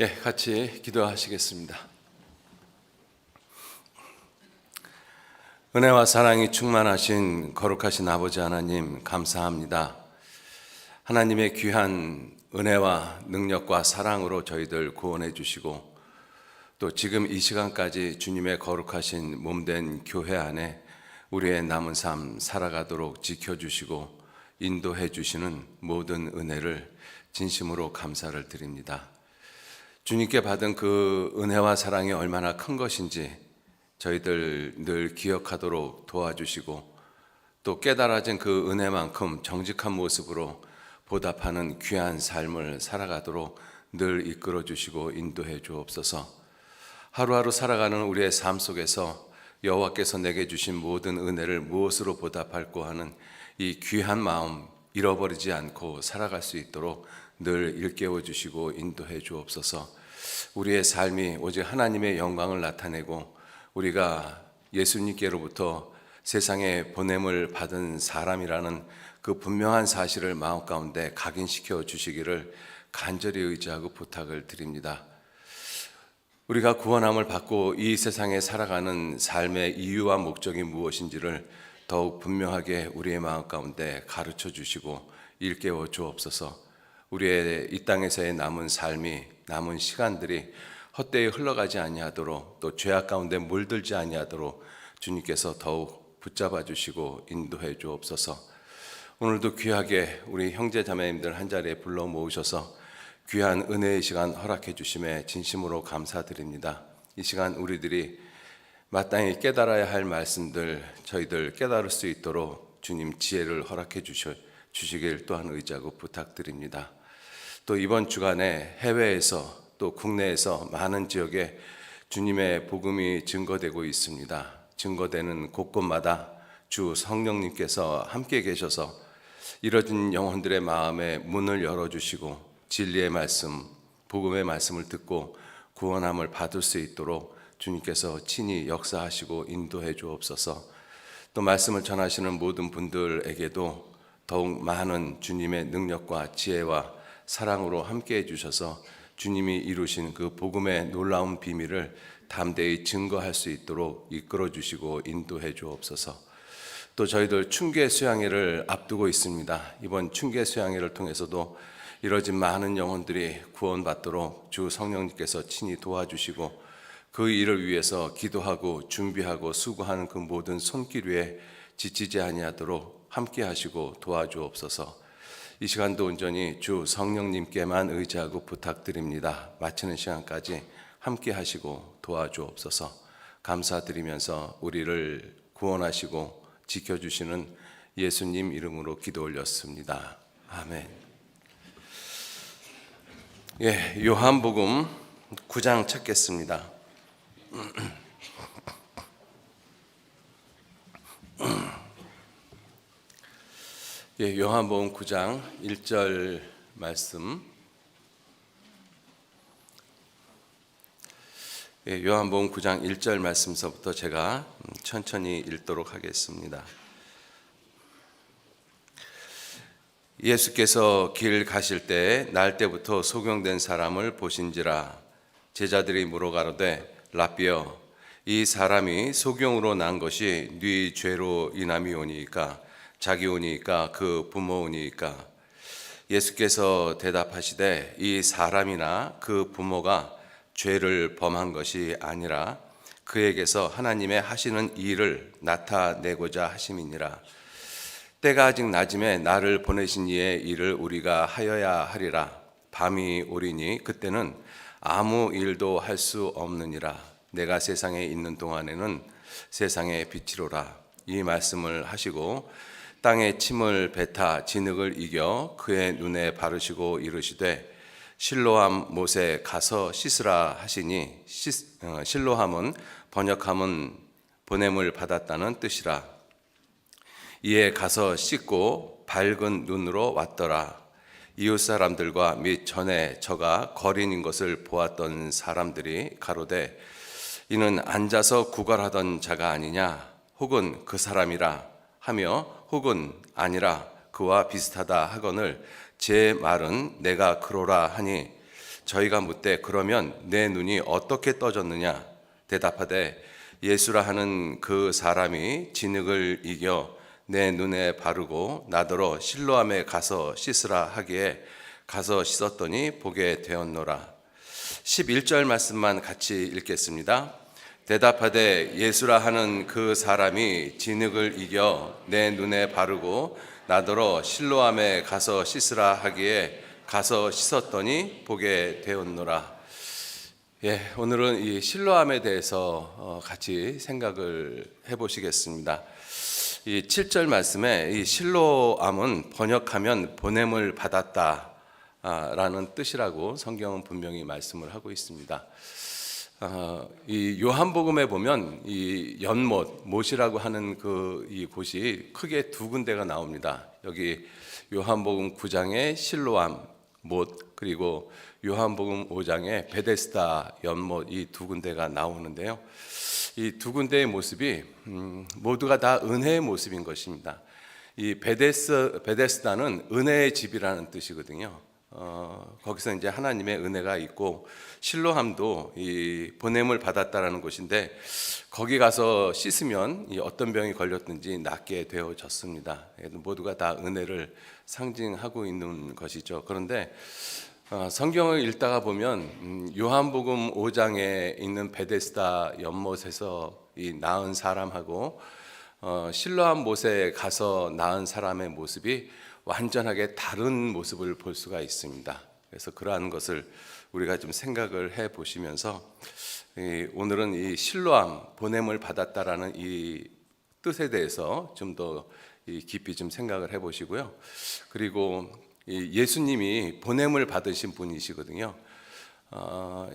같이 기도하시겠습니다. 은혜와 사랑이 충만하신 거룩하신 아버지 하나님, 감사합니다. 하나님의 귀한 은혜와 능력과 사랑으로 저희들 구원해 주시고, 또 지금 이 시간까지 주님의 거룩하신 몸된 교회 안에 우리의 남은 삶 살아가도록 지켜주시고 인도해 주시는 모든 은혜를 진심으로 감사를 드립니다. 주님께 받은 그 은혜와 사랑이 얼마나 큰 것인지 저희들 늘 기억하도록 도와주시고, 또 깨달아진 그 은혜만큼 정직한 모습으로 보답하는 귀한 삶을 살아가도록 늘 이끌어 주시고 인도해 주옵소서. 하루하루 살아가는 우리의 삶 속에서 여호와께서 내게 주신 모든 은혜를 무엇으로 보답할까 하는 이 귀한 마음 잃어버리지 않고 살아갈 수 있도록 늘 일깨워 주시고 인도해 주옵소서. 우리의 삶이 오직 하나님의 영광을 나타내고 우리가 예수님께로부터 세상에 보냄을 받은 사람이라는 그 분명한 사실을 마음 가운데 각인시켜 주시기를 간절히 의지하고 부탁을 드립니다. 우리가 구원함을 받고 이 세상에 살아가는 삶의 이유와 목적이 무엇인지를 더욱 분명하게 우리의 마음 가운데 가르쳐 주시고 일깨워 주옵소서. 우리의 이 땅에서의 남은 삶이, 남은 시간들이 헛되이 흘러가지 아니하도록, 또 죄악 가운데 물들지 아니하도록 주님께서 더욱 붙잡아 주시고 인도해 주옵소서. 오늘도 귀하게 우리 형제 자매님들 한자리에 불러 모으셔서 귀한 은혜의 시간 허락해 주심에 진심으로 감사드립니다. 이 시간 우리들이 마땅히 깨달아야 할 말씀들 저희들 깨달을 수 있도록 주님 지혜를 허락해 주시길 또한 의지하고 부탁드립니다. 또 이번 주간에 해외에서 또 국내에서 많은 지역에 주님의 복음이 증거되고 있습니다. 증거되는 곳곳마다 주 성령님께서 함께 계셔서 이뤄진 영혼들의 마음에 문을 열어주시고 진리의 말씀, 복음의 말씀을 듣고 구원함을 받을 수 있도록 주님께서 친히 역사하시고 인도해 주옵소서. 또 말씀을 전하시는 모든 분들에게도 더욱 많은 주님의 능력과 지혜와 사랑으로 함께 해주셔서 주님이 이루신 그 복음의 놀라운 비밀을 담대히 증거할 수 있도록 이끌어 주시고 인도해 주옵소서. 또 저희들 충계 수양회를 앞두고 있습니다. 이번 충계 수양회를 통해서도 이뤄진 많은 영혼들이 구원받도록 주 성령님께서 친히 도와주시고 그 일을 위해서 기도하고 준비하고 수고하는 그 모든 손길 위에 지치지 아니하도록 함께 하시고 도와주옵소서. 이 시간도 온전히 주 성령님께만 의지하고 부탁드립니다. 마치는 시간까지 함께 하시고 도와주옵소서. 감사드리면서 우리를 구원하시고 지켜주시는 예수님 이름으로 기도 올렸습니다. 아멘. 요한복음 9장 찾겠습니다. 요한복음 9장 1절 말씀. 요한복음 9장 1절 말씀서부터 제가 천천히 읽도록 하겠습니다. 예수께서 길 가실 때 날 때부터 소경된 사람을 보신지라. 제자들이 물어가로되 라삐여, 이 사람이 소경으로 난 것이 네 죄로 인함이오니이까 자기오니이까 그 부모오니이까? 예수께서 대답하시되 이 사람이나 그 부모가 죄를 범한 것이 아니라 그에게서 하나님의 하시는 일을 나타내고자 하심이니라. 때가 아직 낮음에 나를 보내신 이의 일을 우리가 하여야 하리라. 밤이 오리니 그때는 아무 일도 할 수 없느니라. 내가 세상에 있는 동안에는 세상의 빛이로라. 이 말씀을 하시고 땅에 침을 뱉아 진흙을 이겨 그의 눈에 바르시고 이르시되 실로암 못에 가서 씻으라 하시니, 실로함은 번역함은 보냄을 받았다는 뜻이라. 이에 가서 씻고 밝은 눈으로 왔더라. 이웃 사람들과 및 전에 저가 거린인 것을 보았던 사람들이 가로되 이는 앉아서 구걸하던 자가 아니냐, 혹은 그 사람이라 하며 혹은 아니라 그와 비슷하다 하거늘 제 말은 내가 그러라 하니 저희가 묻되 그러면 내 눈이 어떻게 떠졌느냐? 대답하되 예수라 하는 그 사람이 진흙을 이겨 내 눈에 바르고 나더러 실로암에 가서 씻으라 하기에 가서 씻었더니 보게 되었노라. 11절 말씀만 같이 읽겠습니다. 대답하되 예수라 하는 그 사람이 진흙을 이겨 내 눈에 바르고 나더러 실로암에 가서 씻으라 하기에 가서 씻었더니 보게 되었노라. 오늘은 이 실로암에 대해서 같이 생각을 해보시겠습니다. 이 7절 말씀에 이 실로암은 번역하면 보냄을 받았다 라는 뜻이라고 성경은 분명히 말씀을 하고 있습니다. 이 요한복음에 보면 이 못이라고 하는 이 곳이 크게 두 군데가 나옵니다. 여기 요한복음 9장에 실로암 못, 그리고 요한복음 5장에 베데스다 연못, 이 두 군데가 나오는데요. 이 두 군데의 모습이 모두가 다 은혜의 모습인 것입니다. 이 베데스다는 은혜의 집이라는 뜻이거든요. 거기서 이제 하나님의 은혜가 있고, 실로암도 이 보냄을 받았다라는 곳인데, 거기 가서 씻으면 어떤 병이 걸렸든지 낫게 되어졌습니다. 모두가 다 은혜를 상징하고 있는 것이죠. 그런데 성경을 읽다가 보면 요한복음 5장에 있는 베데스다 연못에서 이 나은 사람하고 실로암 못에 가서 나은 사람의 모습이 완전하게 다른 모습을 볼 수가 있습니다. 그래서 그러한 것을 우리가 좀 생각을 해 보시면서 오늘은 이 실로암, 보냄을 받았다라는 이 뜻에 대해서 좀 더 깊이 좀 생각을 해 보시고요. 그리고 예수님이 보냄을 받으신 분이시거든요.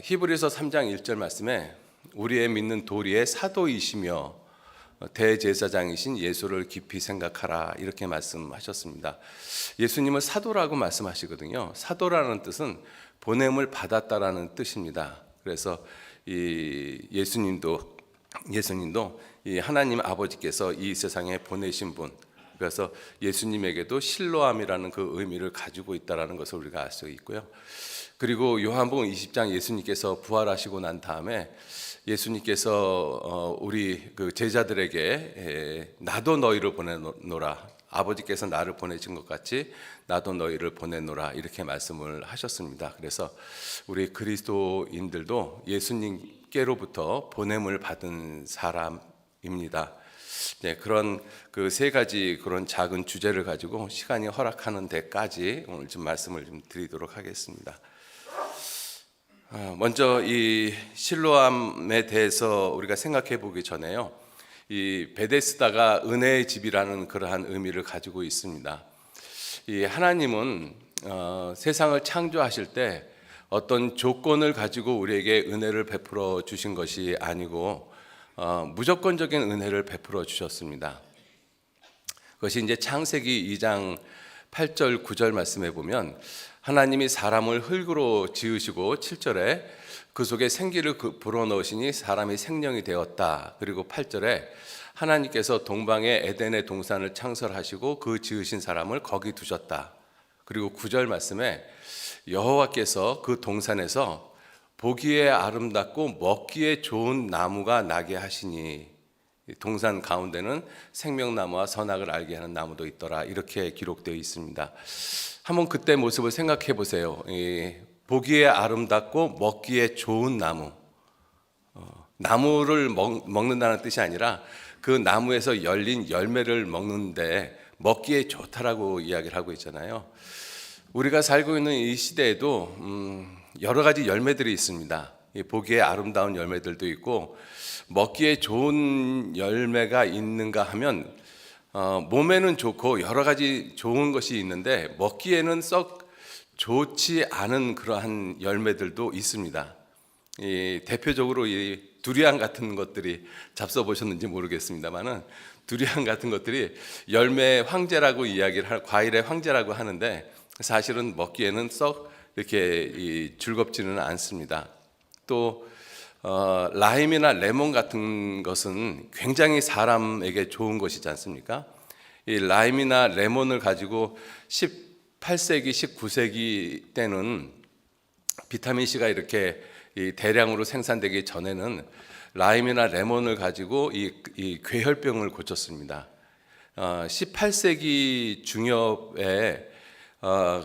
히브리서 3장 1절 말씀에 우리의 믿는 도리의 사도이시며 대제사장이신 예수를 깊이 생각하라, 이렇게 말씀하셨습니다. 예수님은 사도라고 말씀하시거든요. 사도라는 뜻은 보냄을 받았다라는 뜻입니다. 그래서 이 예수님도 이 하나님 아버지께서 이 세상에 보내신 분, 그래서 예수님에게도 실로암이라는 그 의미를 가지고 있다라는 것을 우리가 알 수 있고요. 그리고 요한복음 20장 예수님께서 부활하시고 난 다음에 예수님께서 우리 그 제자들에게 나도 너희를 보내노라, 아버지께서 나를 보내신 것 같이 나도 너희를 보내노라, 이렇게 말씀을 하셨습니다. 그래서 우리 그리스도인들도 예수님께로부터 보냄을 받은 사람입니다. 그런 그 세 가지 그런 작은 주제를 가지고 시간이 허락하는 데까지 오늘 좀 말씀을 좀 드리도록 하겠습니다. 먼저 이 실로암에 대해서 우리가 생각해 보기 전에요, 이 베데스다가 은혜의 집이라는 그러한 의미를 가지고 있습니다. 이 하나님은 세상을 창조하실 때 어떤 조건을 가지고 우리에게 은혜를 베풀어 주신 것이 아니고 무조건적인 은혜를 베풀어 주셨습니다. 그것이 이제 창세기 2장 8절 9절 말씀에 보면 하나님이 사람을 흙으로 지으시고 7절에 그 속에 생기를 불어넣으시니 사람이 생명이 되었다. 그리고 8절에 하나님께서 동방의 에덴의 동산을 창설하시고 그 지으신 사람을 거기 두셨다. 그리고 9절 말씀에 여호와께서 그 동산에서 보기에 아름답고 먹기에 좋은 나무가 나게 하시니 동산 가운데는 생명나무와 선악을 알게 하는 나무도 있더라, 이렇게 기록되어 있습니다. 한번 그때 모습을 생각해 보세요. 보기에 아름답고 먹기에 좋은 나무, 나무를 먹는다는 뜻이 아니라 그 나무에서 열린 열매를 먹는데 먹기에 좋다라고 이야기를 하고 있잖아요. 우리가 살고 있는 이 시대에도 여러 가지 열매들이 있습니다. 보기에 아름다운 열매들도 있고, 먹기에 좋은 열매가 있는가 하면 몸에는 좋고 여러 가지 좋은 것이 있는데 먹기에는 썩 좋지 않은 그러한 열매들도 있습니다. 대표적으로 이 두리안 같은 것들이 잡숴보셨는지 모르겠습니다만은, 두리안 같은 것들이 열매 황제라고 이야기를 과일의 황제라고 하는데 사실은 먹기에는 썩 이렇게 즐겁지는 않습니다. 또 라임이나 레몬 같은 것은 굉장히 사람에게 좋은 것이지 않습니까? 이 라임이나 레몬을 가지고 18세기, 19세기 때는 비타민 C가 이렇게 이 대량으로 생산되기 전에는 라임이나 레몬을 가지고 이 괴혈병을 고쳤습니다. 18세기 중엽에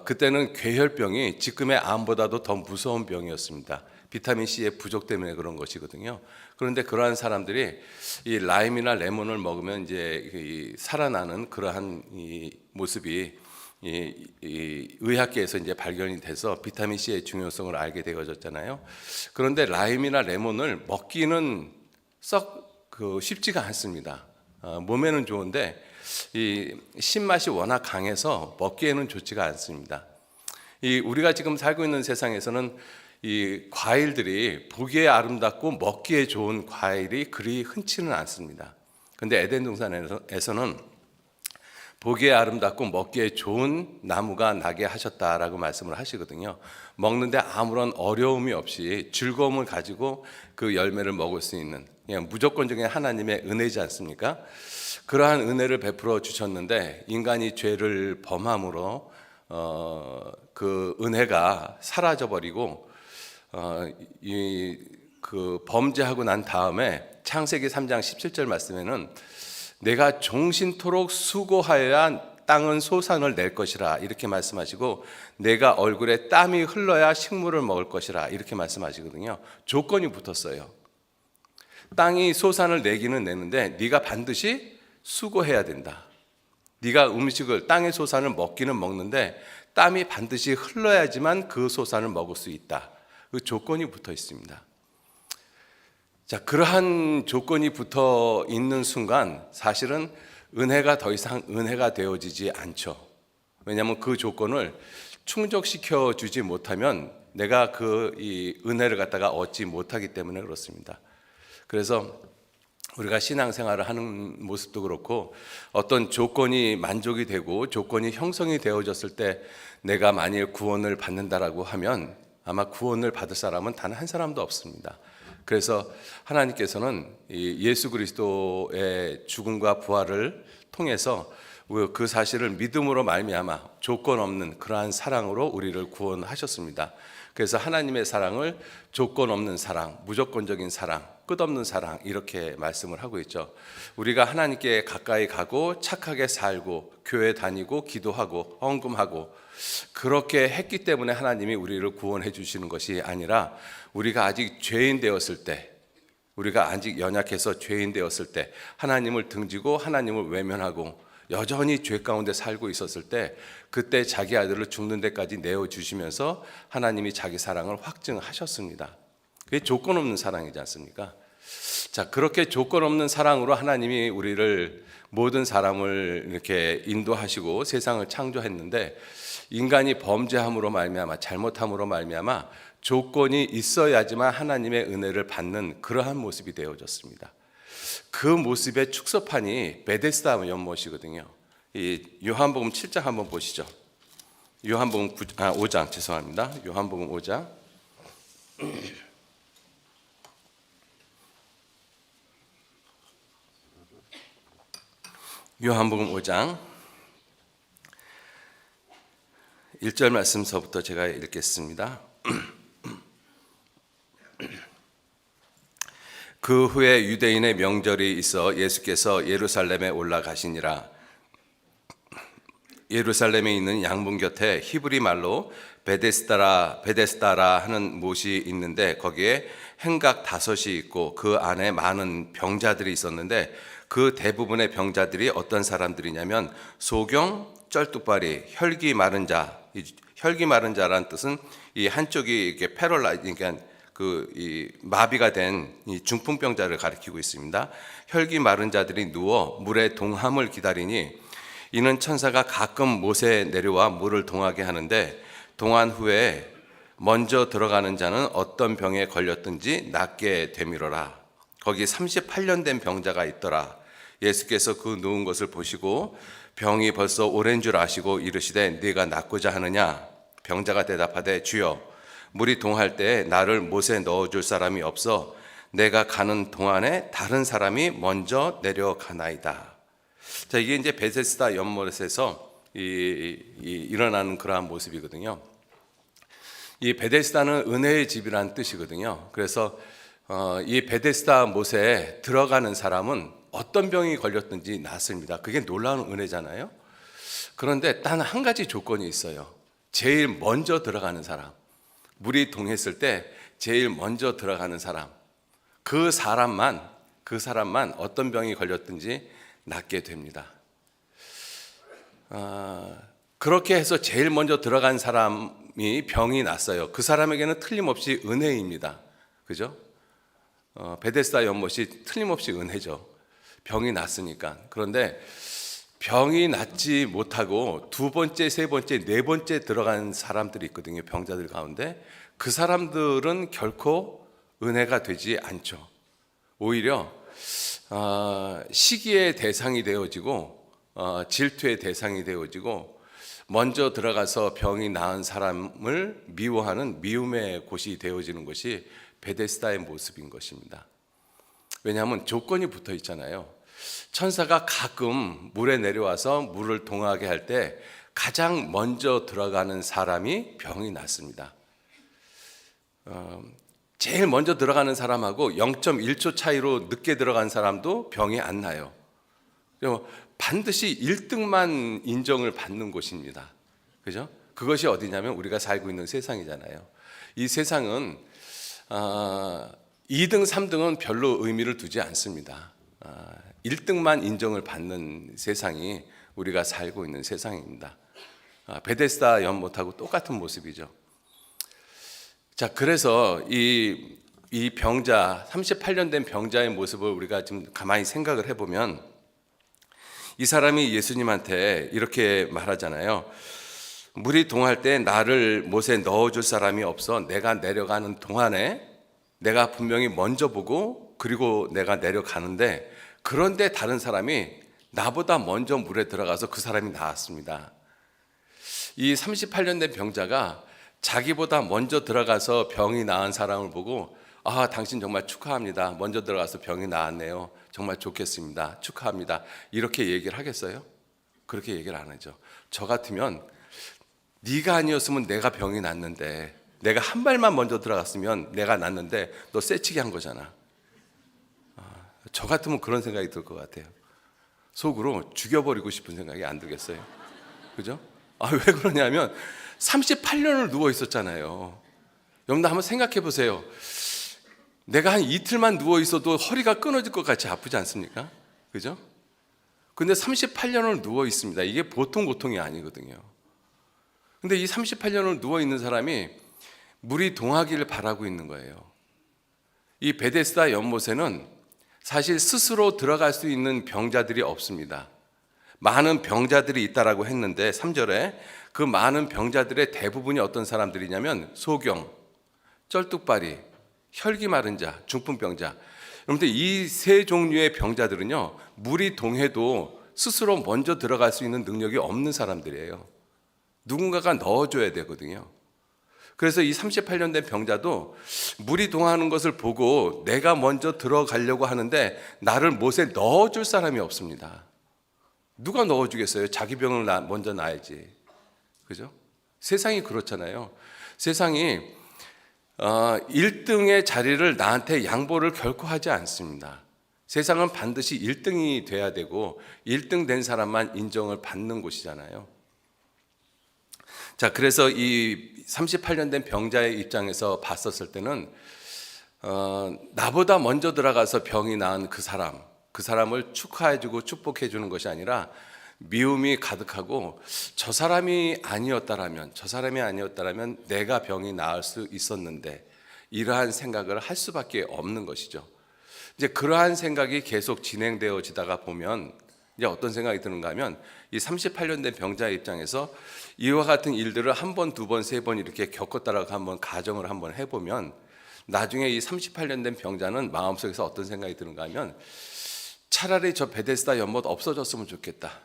그때는 괴혈병이 지금의 암보다도 더 무서운 병이었습니다. 비타민 C의 부족 때문에 그런 것이거든요. 그런데 그러한 사람들이 이 라임이나 레몬을 먹으면 이제 살아나는 그러한 이 모습이 이 의학계에서 이제 발견이 돼서 비타민 C의 중요성을 알게 되어졌잖아요. 그런데 라임이나 레몬을 먹기는 썩 쉽지가 않습니다. 몸에는 좋은데 이 신맛이 워낙 강해서 먹기에는 좋지가 않습니다. 우리가 지금 살고 있는 세상에서는 이 과일들이 보기에 아름답고 먹기에 좋은 과일이 그리 흔치는 않습니다. 그런데 에덴 동산에서는 보기에 아름답고 먹기에 좋은 나무가 나게 하셨다라고 말씀을 하시거든요. 먹는데 아무런 어려움이 없이 즐거움을 가지고 그 열매를 먹을 수 있는, 그냥 무조건적인 하나님의 은혜지 않습니까? 그러한 은혜를 베풀어 주셨는데 인간이 죄를 범함으로 그 은혜가 사라져 버리고 그 범죄하고 난 다음에 창세기 3장 17절 말씀에는 내가 종신토록 수고하여야 땅은 소산을 낼 것이라 이렇게 말씀하시고, 내가 얼굴에 땀이 흘러야 식물을 먹을 것이라 이렇게 말씀하시거든요. 조건이 붙었어요. 땅이 소산을 내기는 내는데 네가 반드시 수고해야 된다. 네가 음식을, 땅의 소산을 먹기는 먹는데 땀이 반드시 흘러야지만 그 소산을 먹을 수 있다. 그 조건이 붙어 있습니다. 자, 그러한 조건이 붙어 있는 순간 사실은 은혜가 더 이상 은혜가 되어지지 않죠. 왜냐하면 그 조건을 충족시켜 주지 못하면 내가 이 은혜를 갖다가 얻지 못하기 때문에 그렇습니다. 그래서 우리가 신앙생활을 하는 모습도 그렇고, 어떤 조건이 만족이 되고 조건이 형성이 되어졌을 때 내가 만일 구원을 받는다라고 하면 아마 구원을 받을 사람은 단 한 사람도 없습니다. 그래서 하나님께서는 예수 그리스도의 죽음과 부활을 통해서 그 사실을 믿음으로 말미암아 조건 없는 그러한 사랑으로 우리를 구원하셨습니다. 그래서 하나님의 사랑을 조건 없는 사랑, 무조건적인 사랑, 끝없는 사랑 이렇게 말씀을 하고 있죠. 우리가 하나님께 가까이 가고 착하게 살고 교회 다니고 기도하고 헌금하고 그렇게 했기 때문에 하나님이 우리를 구원해 주시는 것이 아니라, 우리가 아직 죄인 되었을 때, 우리가 아직 연약해서 죄인 되었을 때, 하나님을 등지고 하나님을 외면하고 여전히 죄 가운데 살고 있었을 때, 그때 자기 아들을 죽는 데까지 내어주시면서 하나님이 자기 사랑을 확증하셨습니다. 그게 조건 없는 사랑이지 않습니까? 자, 그렇게 조건 없는 사랑으로 하나님이 우리를, 모든 사람을 이렇게 인도하시고 세상을 창조했는데, 인간이 범죄함으로 말미암아, 잘못함으로 말미암아 조건이 있어야지만 하나님의 은혜를 받는 그러한 모습이 되어졌습니다. 그 모습의 축소판이 베데스다 연못이거든요. 이 요한복음 7장 한번 보시죠. 요한복음 5장 죄송합니다. 요한복음 5장. 요한복음 5장 1절 말씀서부터 제가 읽겠습니다. 그 후에 유대인의 명절이 있어 예수께서 예루살렘에 올라가시니라. 예루살렘에 있는 양문 곁에 히브리 말로 베데스다라 하는 못이 있는데, 거기에 행각 5이 있고 그 안에 많은 병자들이 있었는데, 그 대부분의 병자들이 어떤 사람들이냐면 소경, 쩔뚝발이, 혈기 마른 자. 혈기 마른 자라는 뜻은 이 한쪽이 이렇게 그러니까 이 마비가 된 이 중풍병자를 가리키고 있습니다. 혈기 마른 자들이 누워 물의 동함을 기다리니, 이는 천사가 가끔 못에 내려와 물을 동하게 하는데, 동한 후에 먼저 들어가는 자는 어떤 병에 걸렸든지 낫게 되미로라. 거기 38년 된 병자가 있더라. 예수께서 그 누운 것을 보시고 병이 벌써 오랜 줄 아시고 이르시되, 네가 낫고자 하느냐? 병자가 대답하되, 주여, 물이 동할 때 나를 못에 넣어줄 사람이 없어 내가 가는 동안에 다른 사람이 먼저 내려가나이다. 자, 이게 이제 베데스다 연못에서 일어나는 그러한 모습이거든요. 이 베데스다는 은혜의 집이라는 뜻이거든요. 그래서 이 베데스다 못에 들어가는 사람은 어떤 병이 걸렸든지 낫습니다. 그게 놀라운 은혜잖아요. 그런데 단 한 가지 조건이 있어요. 제일 먼저 들어가는 사람, 물이 동했을 때 제일 먼저 들어가는 사람, 그 사람만 어떤 병이 걸렸든지 낫게 됩니다. 그렇게 해서 제일 먼저 들어간 사람이 병이 났어요. 그 사람에게는 틀림없이 은혜입니다. 그죠? 베데스다 연못이 틀림없이 은혜죠. 병이 났으니까. 그런데 병이 낫지 못하고 두 번째, 세 번째, 네 번째 들어간 사람들이 있거든요. 병자들 가운데. 그 사람들은 결코 은혜가 되지 않죠. 오히려 시기의 대상이 되어지고 질투의 대상이 되어지고 먼저 들어가서 병이 나은 사람을 미워하는 미움의 곳이 되어지는 것이 베데스다의 모습인 것입니다. 왜냐하면 조건이 붙어 있잖아요. 천사가 가끔 물에 내려와서 물을 동하게 할 때 가장 먼저 들어가는 사람이 병이 났습니다. 제일 먼저 들어가는 사람하고 0.1초 차이로 늦게 들어간 사람도 병이 안 나요. 반드시 1등만 인정을 받는 곳입니다. 그죠? 그것이 어디냐면 우리가 살고 있는 세상이잖아요. 이 세상은 2등, 3등은 별로 의미를 두지 않습니다. 1등만 인정을 받는 세상이 우리가 살고 있는 세상입니다. 베데스다 연못하고 똑같은 모습이죠. 자, 그래서 이 병자, 38년 된 병자의 모습을 우리가 좀 가만히 생각을 해보면 이 사람이 예수님한테 이렇게 말하잖아요. 물이 동할 때 나를 못에 넣어줄 사람이 없어. 내가 내려가는 동안에 내가 분명히 먼저 보고 그리고 내가 내려가는데, 그런데 다른 사람이 나보다 먼저 물에 들어가서 그 사람이 나았습니다. 이 38년 된 병자가 자기보다 먼저 들어가서 병이 나은 사람을 보고 당신 정말 축하합니다. 먼저 들어가서 병이 나았네요. 정말 좋겠습니다. 축하합니다. 이렇게 얘기를 하겠어요? 그렇게 얘기를 안 하죠. 저 같으면 네가 아니었으면 내가 병이 났는데, 내가 한 발만 먼저 들어갔으면 내가 났는데 너 쎄치게 한 거잖아. 저 같으면 그런 생각이 들 것 같아요. 속으로 죽여버리고 싶은 생각이 안 들겠어요? 그죠? 왜 그러냐면 38년을 누워 있었잖아요. 여러분들 한번 생각해 보세요. 내가 한 이틀만 누워 있어도 허리가 끊어질 것 같이 아프지 않습니까? 그죠? 근데 38년을 누워 있습니다. 이게 보통 고통이 아니거든요. 근데 이 38년을 누워 있는 사람이 물이 동하기를 바라고 있는 거예요. 이 베데스다 연못에는 사실 스스로 들어갈 수 있는 병자들이 없습니다. 많은 병자들이 있다라고 했는데 3절에 그 많은 병자들의 대부분이 어떤 사람들이냐면 소경, 쩔뚝발이, 혈기 마른 자, 중풍병자. 여러분들 이 세 종류의 병자들은요, 물이 동해도 스스로 먼저 들어갈 수 있는 능력이 없는 사람들이에요. 누군가가 넣어줘야 되거든요. 그래서 이 38년 된 병자도 물이 동하는 것을 보고 내가 먼저 들어가려고 하는데 나를 못에 넣어줄 사람이 없습니다. 누가 넣어주겠어요? 자기 병을 먼저 놔야지. 그죠? 세상이 그렇잖아요. 세상이 1등의 자리를 나한테 양보를 결코 하지 않습니다. 세상은 반드시 1등이 돼야 되고 1등 된 사람만 인정을 받는 곳이잖아요. 자, 그래서 이 38년 된 병자의 입장에서 봤었을 때는 나보다 먼저 들어가서 병이 나은 그 사람을 축하해주고 축복해주는 것이 아니라 미움이 가득하고 저 사람이 아니었다라면 내가 병이 나을 수 있었는데, 이러한 생각을 할 수밖에 없는 것이죠. 이제 그러한 생각이 계속 진행되어지다가 보면 이제 어떤 생각이 드는가 하면, 이 38년 된 병자의 입장에서 이와 같은 일들을 한 번, 두 번, 세 번 이렇게 겪었다라고 한번 가정을 한번 해보면, 나중에 이 38년 된 병자는 마음속에서 어떤 생각이 드는가 하면, 차라리 저 베데스다 연못 없어졌으면 좋겠다.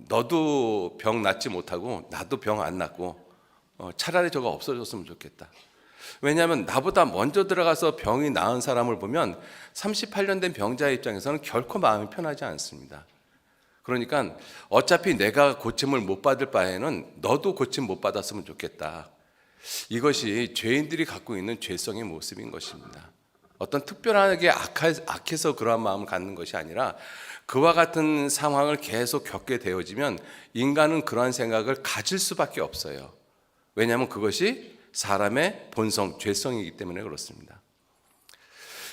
너도 병 낫지 못하고 나도 병 안 낫고 차라리 저거 없어졌으면 좋겠다. 왜냐하면 나보다 먼저 들어가서 병이 나은 사람을 보면 38년 된 병자의 입장에서는 결코 마음이 편하지 않습니다. 그러니까 어차피 내가 고침을 못 받을 바에는 너도 고침 못 받았으면 좋겠다. 이것이 죄인들이 갖고 있는 죄성의 모습인 것입니다. 어떤 특별하게 악해서 그러한 마음을 갖는 것이 아니라 그와 같은 상황을 계속 겪게 되어지면 인간은 그러한 생각을 가질 수밖에 없어요. 왜냐하면 그것이 사람의 본성, 죄성이기 때문에 그렇습니다.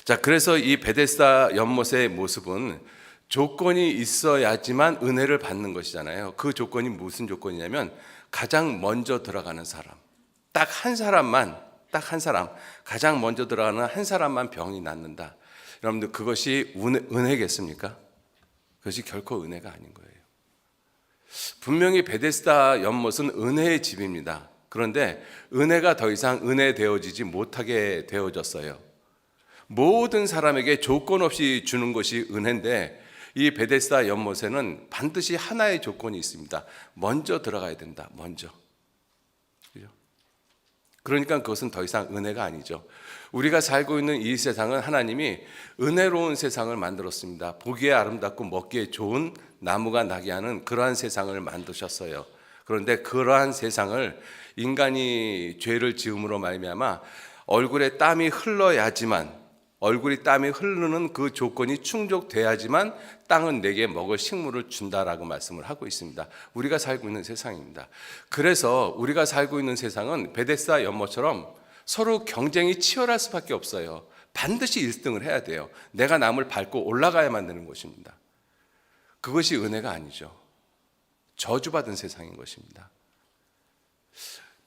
자, 그래서 이 베데스다 연못의 모습은 조건이 있어야지만 은혜를 받는 것이잖아요. 그 조건이 무슨 조건이냐면 가장 먼저 들어가는 사람, 딱 한 사람, 가장 먼저 들어가는 한 사람만 병이 낫는다. 여러분들 그것이 은혜겠습니까? 그것이 결코 은혜가 아닌 거예요. 분명히 베데스다 연못은 은혜의 집입니다. 그런데 은혜가 더 이상 은혜 되어지지 못하게 되어졌어요. 모든 사람에게 조건 없이 주는 것이 은혜인데 이 베데스다 연못에는 반드시 하나의 조건이 있습니다. 먼저 들어가야 된다. 먼저. 그러니까 그것은 더 이상 은혜가 아니죠. 우리가 살고 있는 이 세상은 하나님이 은혜로운 세상을 만들었습니다. 보기에 아름답고 먹기에 좋은 나무가 나게 하는 그러한 세상을 만드셨어요. 그런데 그러한 세상을 인간이 죄를 지음으로 말미암아 얼굴에 땀이 흐르는 그 조건이 충족돼야지만 땅은 내게 먹을 식물을 준다라고 말씀을 하고 있습니다. 우리가 살고 있는 세상입니다. 그래서 우리가 살고 있는 세상은 베데스다 연못처럼 서로 경쟁이 치열할 수밖에 없어요. 반드시 1등을 해야 돼요. 내가 남을 밟고 올라가야만 되는 것입니다. 그것이 은혜가 아니죠. 저주받은 세상인 것입니다.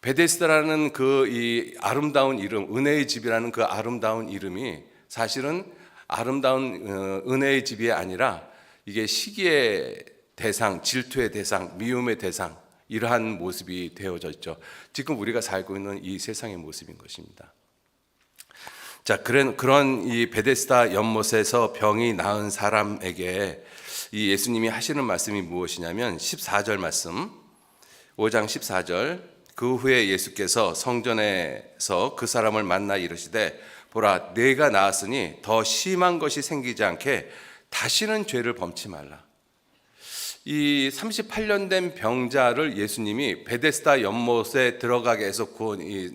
베데스다라는 이 아름다운 이름, 은혜의 집이라는 그 아름다운 이름이 사실은 아름다운 은혜의 집이 아니라 이게 시기의 대상, 질투의 대상, 미움의 대상, 이러한 모습이 되어져 있죠. 지금 우리가 살고 있는 이 세상의 모습인 것입니다. 자, 그런 이 베데스다 연못에서 병이 나은 사람에게 이 예수님이 하시는 말씀이 무엇이냐면 14절 말씀, 5장 14절. 그 후에 예수께서 성전에서 그 사람을 만나 이르시되 보라, 내가 나았으니 더 심한 것이 생기지 않게 다시는 죄를 범치 말라. 이 38년 된 병자를 예수님이 베데스다 연못에 들어가게 해서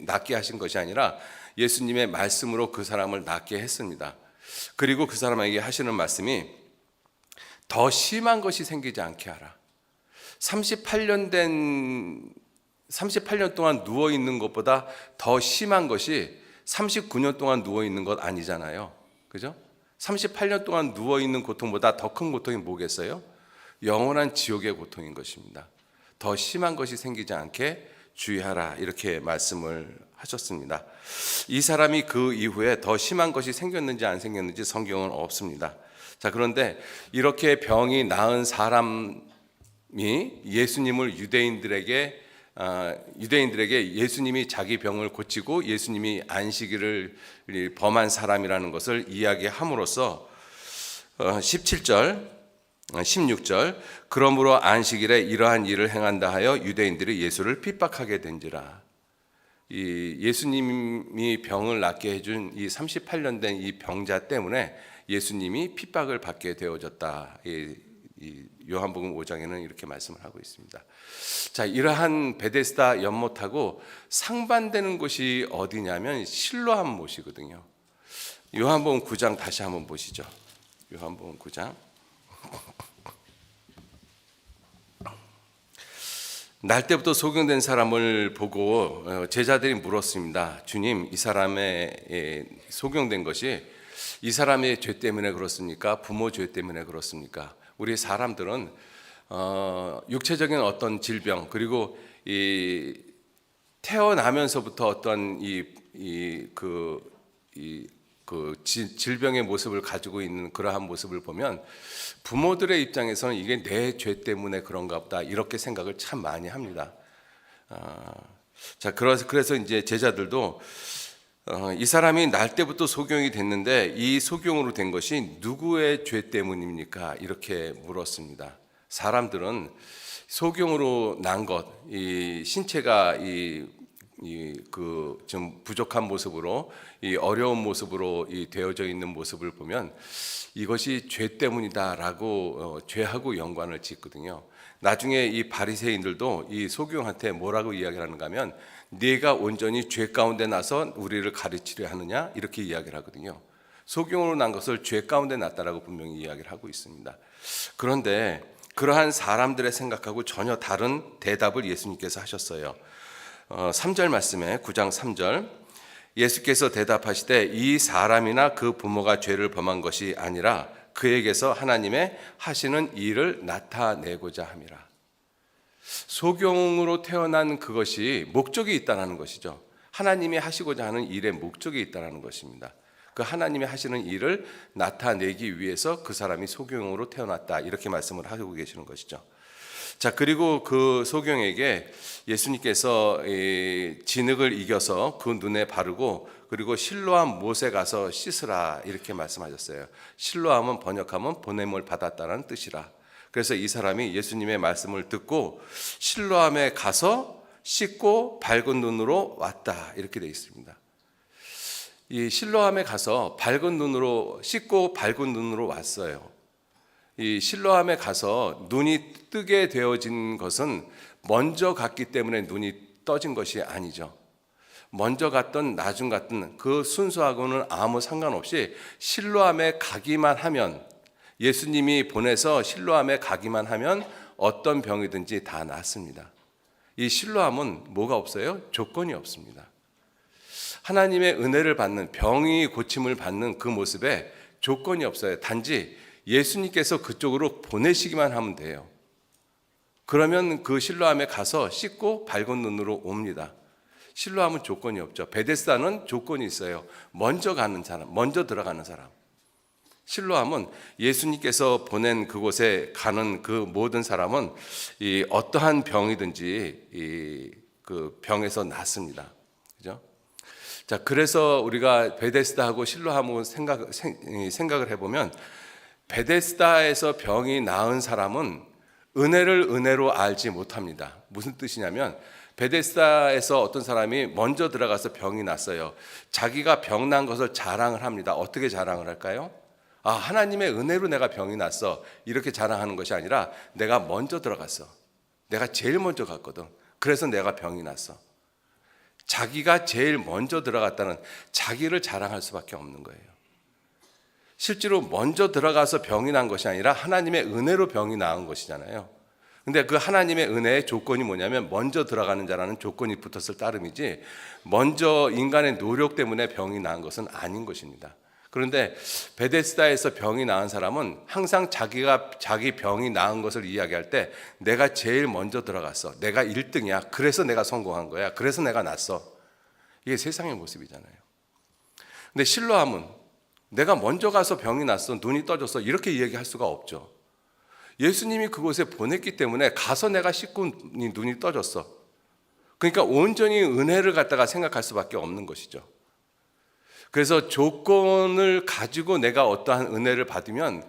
낫게 하신 것이 아니라 예수님의 말씀으로 그 사람을 낫게 했습니다. 그리고 그 사람에게 하시는 말씀이 더 심한 것이 생기지 않게 하라. 38년 동안 누워 있는 것보다 더 심한 것이 39년 동안 누워 있는 것 아니잖아요. 그죠? 38년 동안 누워 있는 고통보다 더 큰 고통이 뭐겠어요? 영원한 지옥의 고통인 것입니다. 더 심한 것이 생기지 않게 주의하라, 이렇게 말씀을 하셨습니다. 이 사람이 그 이후에 더 심한 것이 생겼는지 안 생겼는지 성경은 없습니다. 자, 그런데 이렇게 병이 나은 사람이 예수님을 유대인들에게 예수님이 자기 병을 고치고 예수님이 안식일을 범한 사람이라는 것을 이야기함으로써 17절, 16절, 그러므로 안식일에 이러한 일을 행한다 하여 유대인들이 예수를 핍박하게 된지라. 이 예수님이 병을 낫게 해준 이 38년 된 이 병자 때문에 예수님이 핍박을 받게 되어졌다. 이 요한복음 5장에는 이렇게 말씀을 하고 있습니다. 자, 이러한 베데스다 연못하고 상반되는 곳이 어디냐면 실로암 못이거든요. 요한복음 9장 다시 한번 보시죠. 요한복음 9장. 날 때부터 소경된 사람을 보고 제자들이 물었습니다. 주님, 이 사람의 소경된 것이 이 사람의 죄 때문에 그렇습니까? 부모 죄 때문에 그렇습니까? 우리 사람들은 육체적인 어떤 질병, 그리고 이 태어나면서부터 어떤 질병의 모습을 가지고 있는 그러한 모습을 보면 부모들의 입장에서는 이게 내 죄 때문에 그런가 보다, 이렇게 생각을 참 많이 합니다. 자, 그래서 이제 제자들도 이 사람이 날 때부터 소경이 됐는데 이 소경으로 된 것이 누구의 죄 때문입니까? 이렇게 물었습니다. 사람들은 소경으로 난 것, 이 신체가 좀 부족한 모습으로, 이 어려운 모습으로 되어져 있는 모습을 보면 이것이 죄 때문이다라고 죄하고 연관을 짓거든요. 나중에 이 바리새인들도 이 소경한테 뭐라고 이야기를 하는가 하면 네가 온전히 죄 가운데 나서 우리를 가르치려 하느냐 이렇게 이야기를 하거든요. 소경으로 난 것을 죄 가운데 났다라고 분명히 이야기를 하고 있습니다. 그런데 그러한 사람들의 생각하고 전혀 다른 대답을 예수님께서 하셨어요. 3절 말씀에 9장 3절 예수께서 대답하시되 이 사람이나 그 부모가 죄를 범한 것이 아니라 그에게서 하나님의 하시는 일을 나타내고자 함이라. 소경으로 태어난 그것이 목적이 있다는 것이죠. 하나님이 하시고자 하는 일의 목적이 있다는 것입니다. 그 하나님이 하시는 일을 나타내기 위해서 그 사람이 소경으로 태어났다 이렇게 말씀을 하고 계시는 것이죠. 자, 그리고 그 소경에게 예수님께서 진흙을 이겨서 그 눈에 바르고 그리고 실로암 못에 가서 씻으라 이렇게 말씀하셨어요. 실로암은 번역하면 보냄을 받았다는 뜻이라. 그래서 이 사람이 예수님의 말씀을 듣고 실로암에 가서 씻고 밝은 눈으로 왔다 이렇게 되어 있습니다. 이 실로암에 가서 밝은 눈으로 씻고 밝은 눈으로 왔어요. 이 실로암에 가서 눈이 뜨게 되어진 것은 먼저 갔기 때문에 눈이 떠진 것이 아니죠. 먼저 갔던 나중 갔던 그 순서하고는 아무 상관없이 실로암에 가기만 하면, 예수님이 보내서 실로암에 가기만 하면 어떤 병이든지 다 낫습니다. 이 실로암은 뭐가 없어요? 조건이 없습니다. 하나님의 은혜를 받는, 병이 고침을 받는 그 모습에 조건이 없어요. 단지 예수님께서 그쪽으로 보내시기만 하면 돼요. 그러면 그 실로암에 가서 씻고 밝은 눈으로 옵니다. 실로암은 조건이 없죠. 베데스다는 조건이 있어요. 먼저 가는 사람, 먼저 들어가는 사람. 실로암은 예수님께서 보낸 그곳에 가는 그 모든 사람은 이 어떠한 병이든지 그 병에서 낫습니다. 그죠? 자, 그래서 우리가 베데스다하고 실로암하고 생각을 해보면, 베데스다에서 병이 나은 사람은 은혜를 은혜로 알지 못합니다. 무슨 뜻이냐면, 베데스다에서 어떤 사람이 먼저 들어가서 병이 났어요. 자기가 병난 것을 자랑을 합니다. 어떻게 자랑을 할까요? 아, 하나님의 은혜로 내가 병이 났어, 이렇게 자랑하는 것이 아니라 내가 먼저 들어갔어, 내가 제일 먼저 갔거든, 그래서 내가 병이 났어. 자기가 제일 먼저 들어갔다는 자기를 자랑할 수밖에 없는 거예요. 실제로 먼저 들어가서 병이 난 것이 아니라 하나님의 은혜로 병이 나은 것이잖아요. 근데 그 하나님의 은혜의 조건이 뭐냐면 먼저 들어가는 자라는 조건이 붙었을 따름이지, 먼저 인간의 노력 때문에 병이 나은 것은 아닌 것입니다. 그런데 베데스다에서 병이 나은 사람은 항상 자기 병이 나은 것을 이야기할 때 내가 제일 먼저 들어갔어, 내가 1등이야, 그래서 내가 성공한 거야, 그래서 내가 났어. 이게 세상의 모습이잖아요. 근데 실로암은 내가 먼저 가서 병이 났어, 눈이 떠졌어, 이렇게 이야기할 수가 없죠. 예수님이 그곳에 보냈기 때문에 가서 내가 씻고 눈이 떠졌어. 그러니까 온전히 은혜를 갖다가 생각할 수밖에 없는 것이죠. 그래서 조건을 가지고 내가 어떠한 은혜를 받으면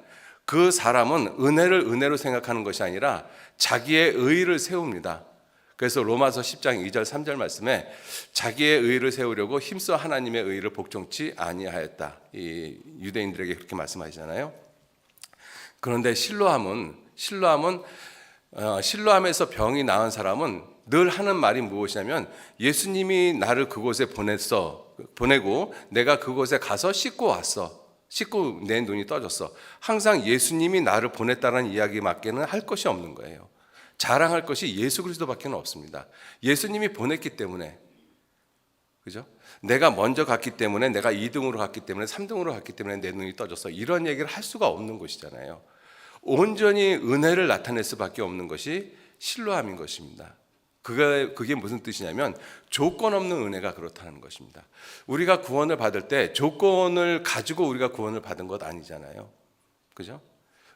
그 사람은 은혜를 은혜로 생각하는 것이 아니라 자기의 의의를 세웁니다. 그래서 로마서 10장 2절 3절 말씀에 자기의 의의를 세우려고 힘써 하나님의 의의를 복종치 아니하였다, 이 유대인들에게 그렇게 말씀하시잖아요. 그런데 실로암에서 병이 나은 사람은 늘 하는 말이 무엇이냐면, 예수님이 나를 그곳에 보내고 내가 그곳에 가서 씻고 왔어, 씻고 내 눈이 떠졌어. 항상 예수님이 나를 보냈다는 이야기밖에는 할 것이 없는 거예요. 자랑할 것이 예수 그리스도밖에 없습니다. 예수님이 보냈기 때문에, 그죠? 내가 먼저 갔기 때문에, 내가 2등으로 갔기 때문에, 3등으로 갔기 때문에 내 눈이 떠졌어, 이런 얘기를 할 수가 없는 것이잖아요. 온전히 은혜를 나타낼 수밖에 없는 것이 실로암인 것입니다. 그게 무슨 뜻이냐면 조건 없는 은혜가 그렇다는 것입니다. 우리가 구원을 받을 때 조건을 가지고 우리가 구원을 받은 것 아니잖아요. 그죠?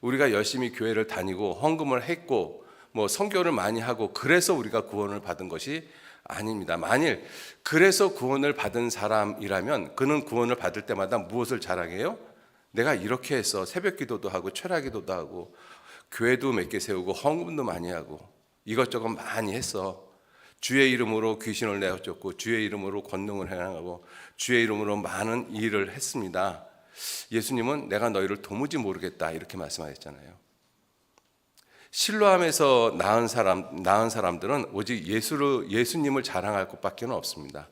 우리가 열심히 교회를 다니고 헌금을 했고 뭐 선교를 많이 하고 그래서 우리가 구원을 받은 것이 아닙니다. 만일 그래서 구원을 받은 사람이라면 그는 구원을 받을 때마다 무엇을 자랑해요? 내가 이렇게 해서 새벽 기도도 하고 철야 기도도 하고 교회도 몇 개 세우고 헌금도 많이 하고 이것저것 많이 했어. 주의 이름으로 귀신을 내어쫓고 주의 이름으로 권능을 행하고 주의 이름으로 많은 일을 했습니다. 예수님은 내가 너희를 도무지 모르겠다 이렇게 말씀하셨잖아요. 실로암에서 낳은 사람들은 오직 예수님을 자랑할 것밖에 없습니다.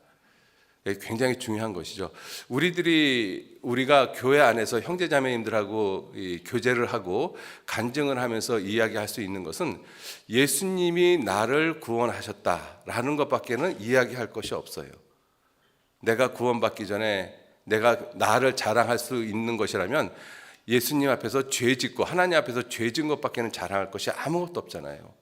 굉장히 중요한 것이죠. 우리가 교회 안에서 형제자매님들하고 교제를 하고 간증을 하면서 이야기할 수 있는 것은 예수님이 나를 구원하셨다라는 것밖에는 이야기할 것이 없어요. 내가 구원받기 전에 나를 자랑할 수 있는 것이라면 예수님 앞에서 죄 짓고 하나님 앞에서 죄 지은 것밖에는 자랑할 것이 아무것도 없잖아요.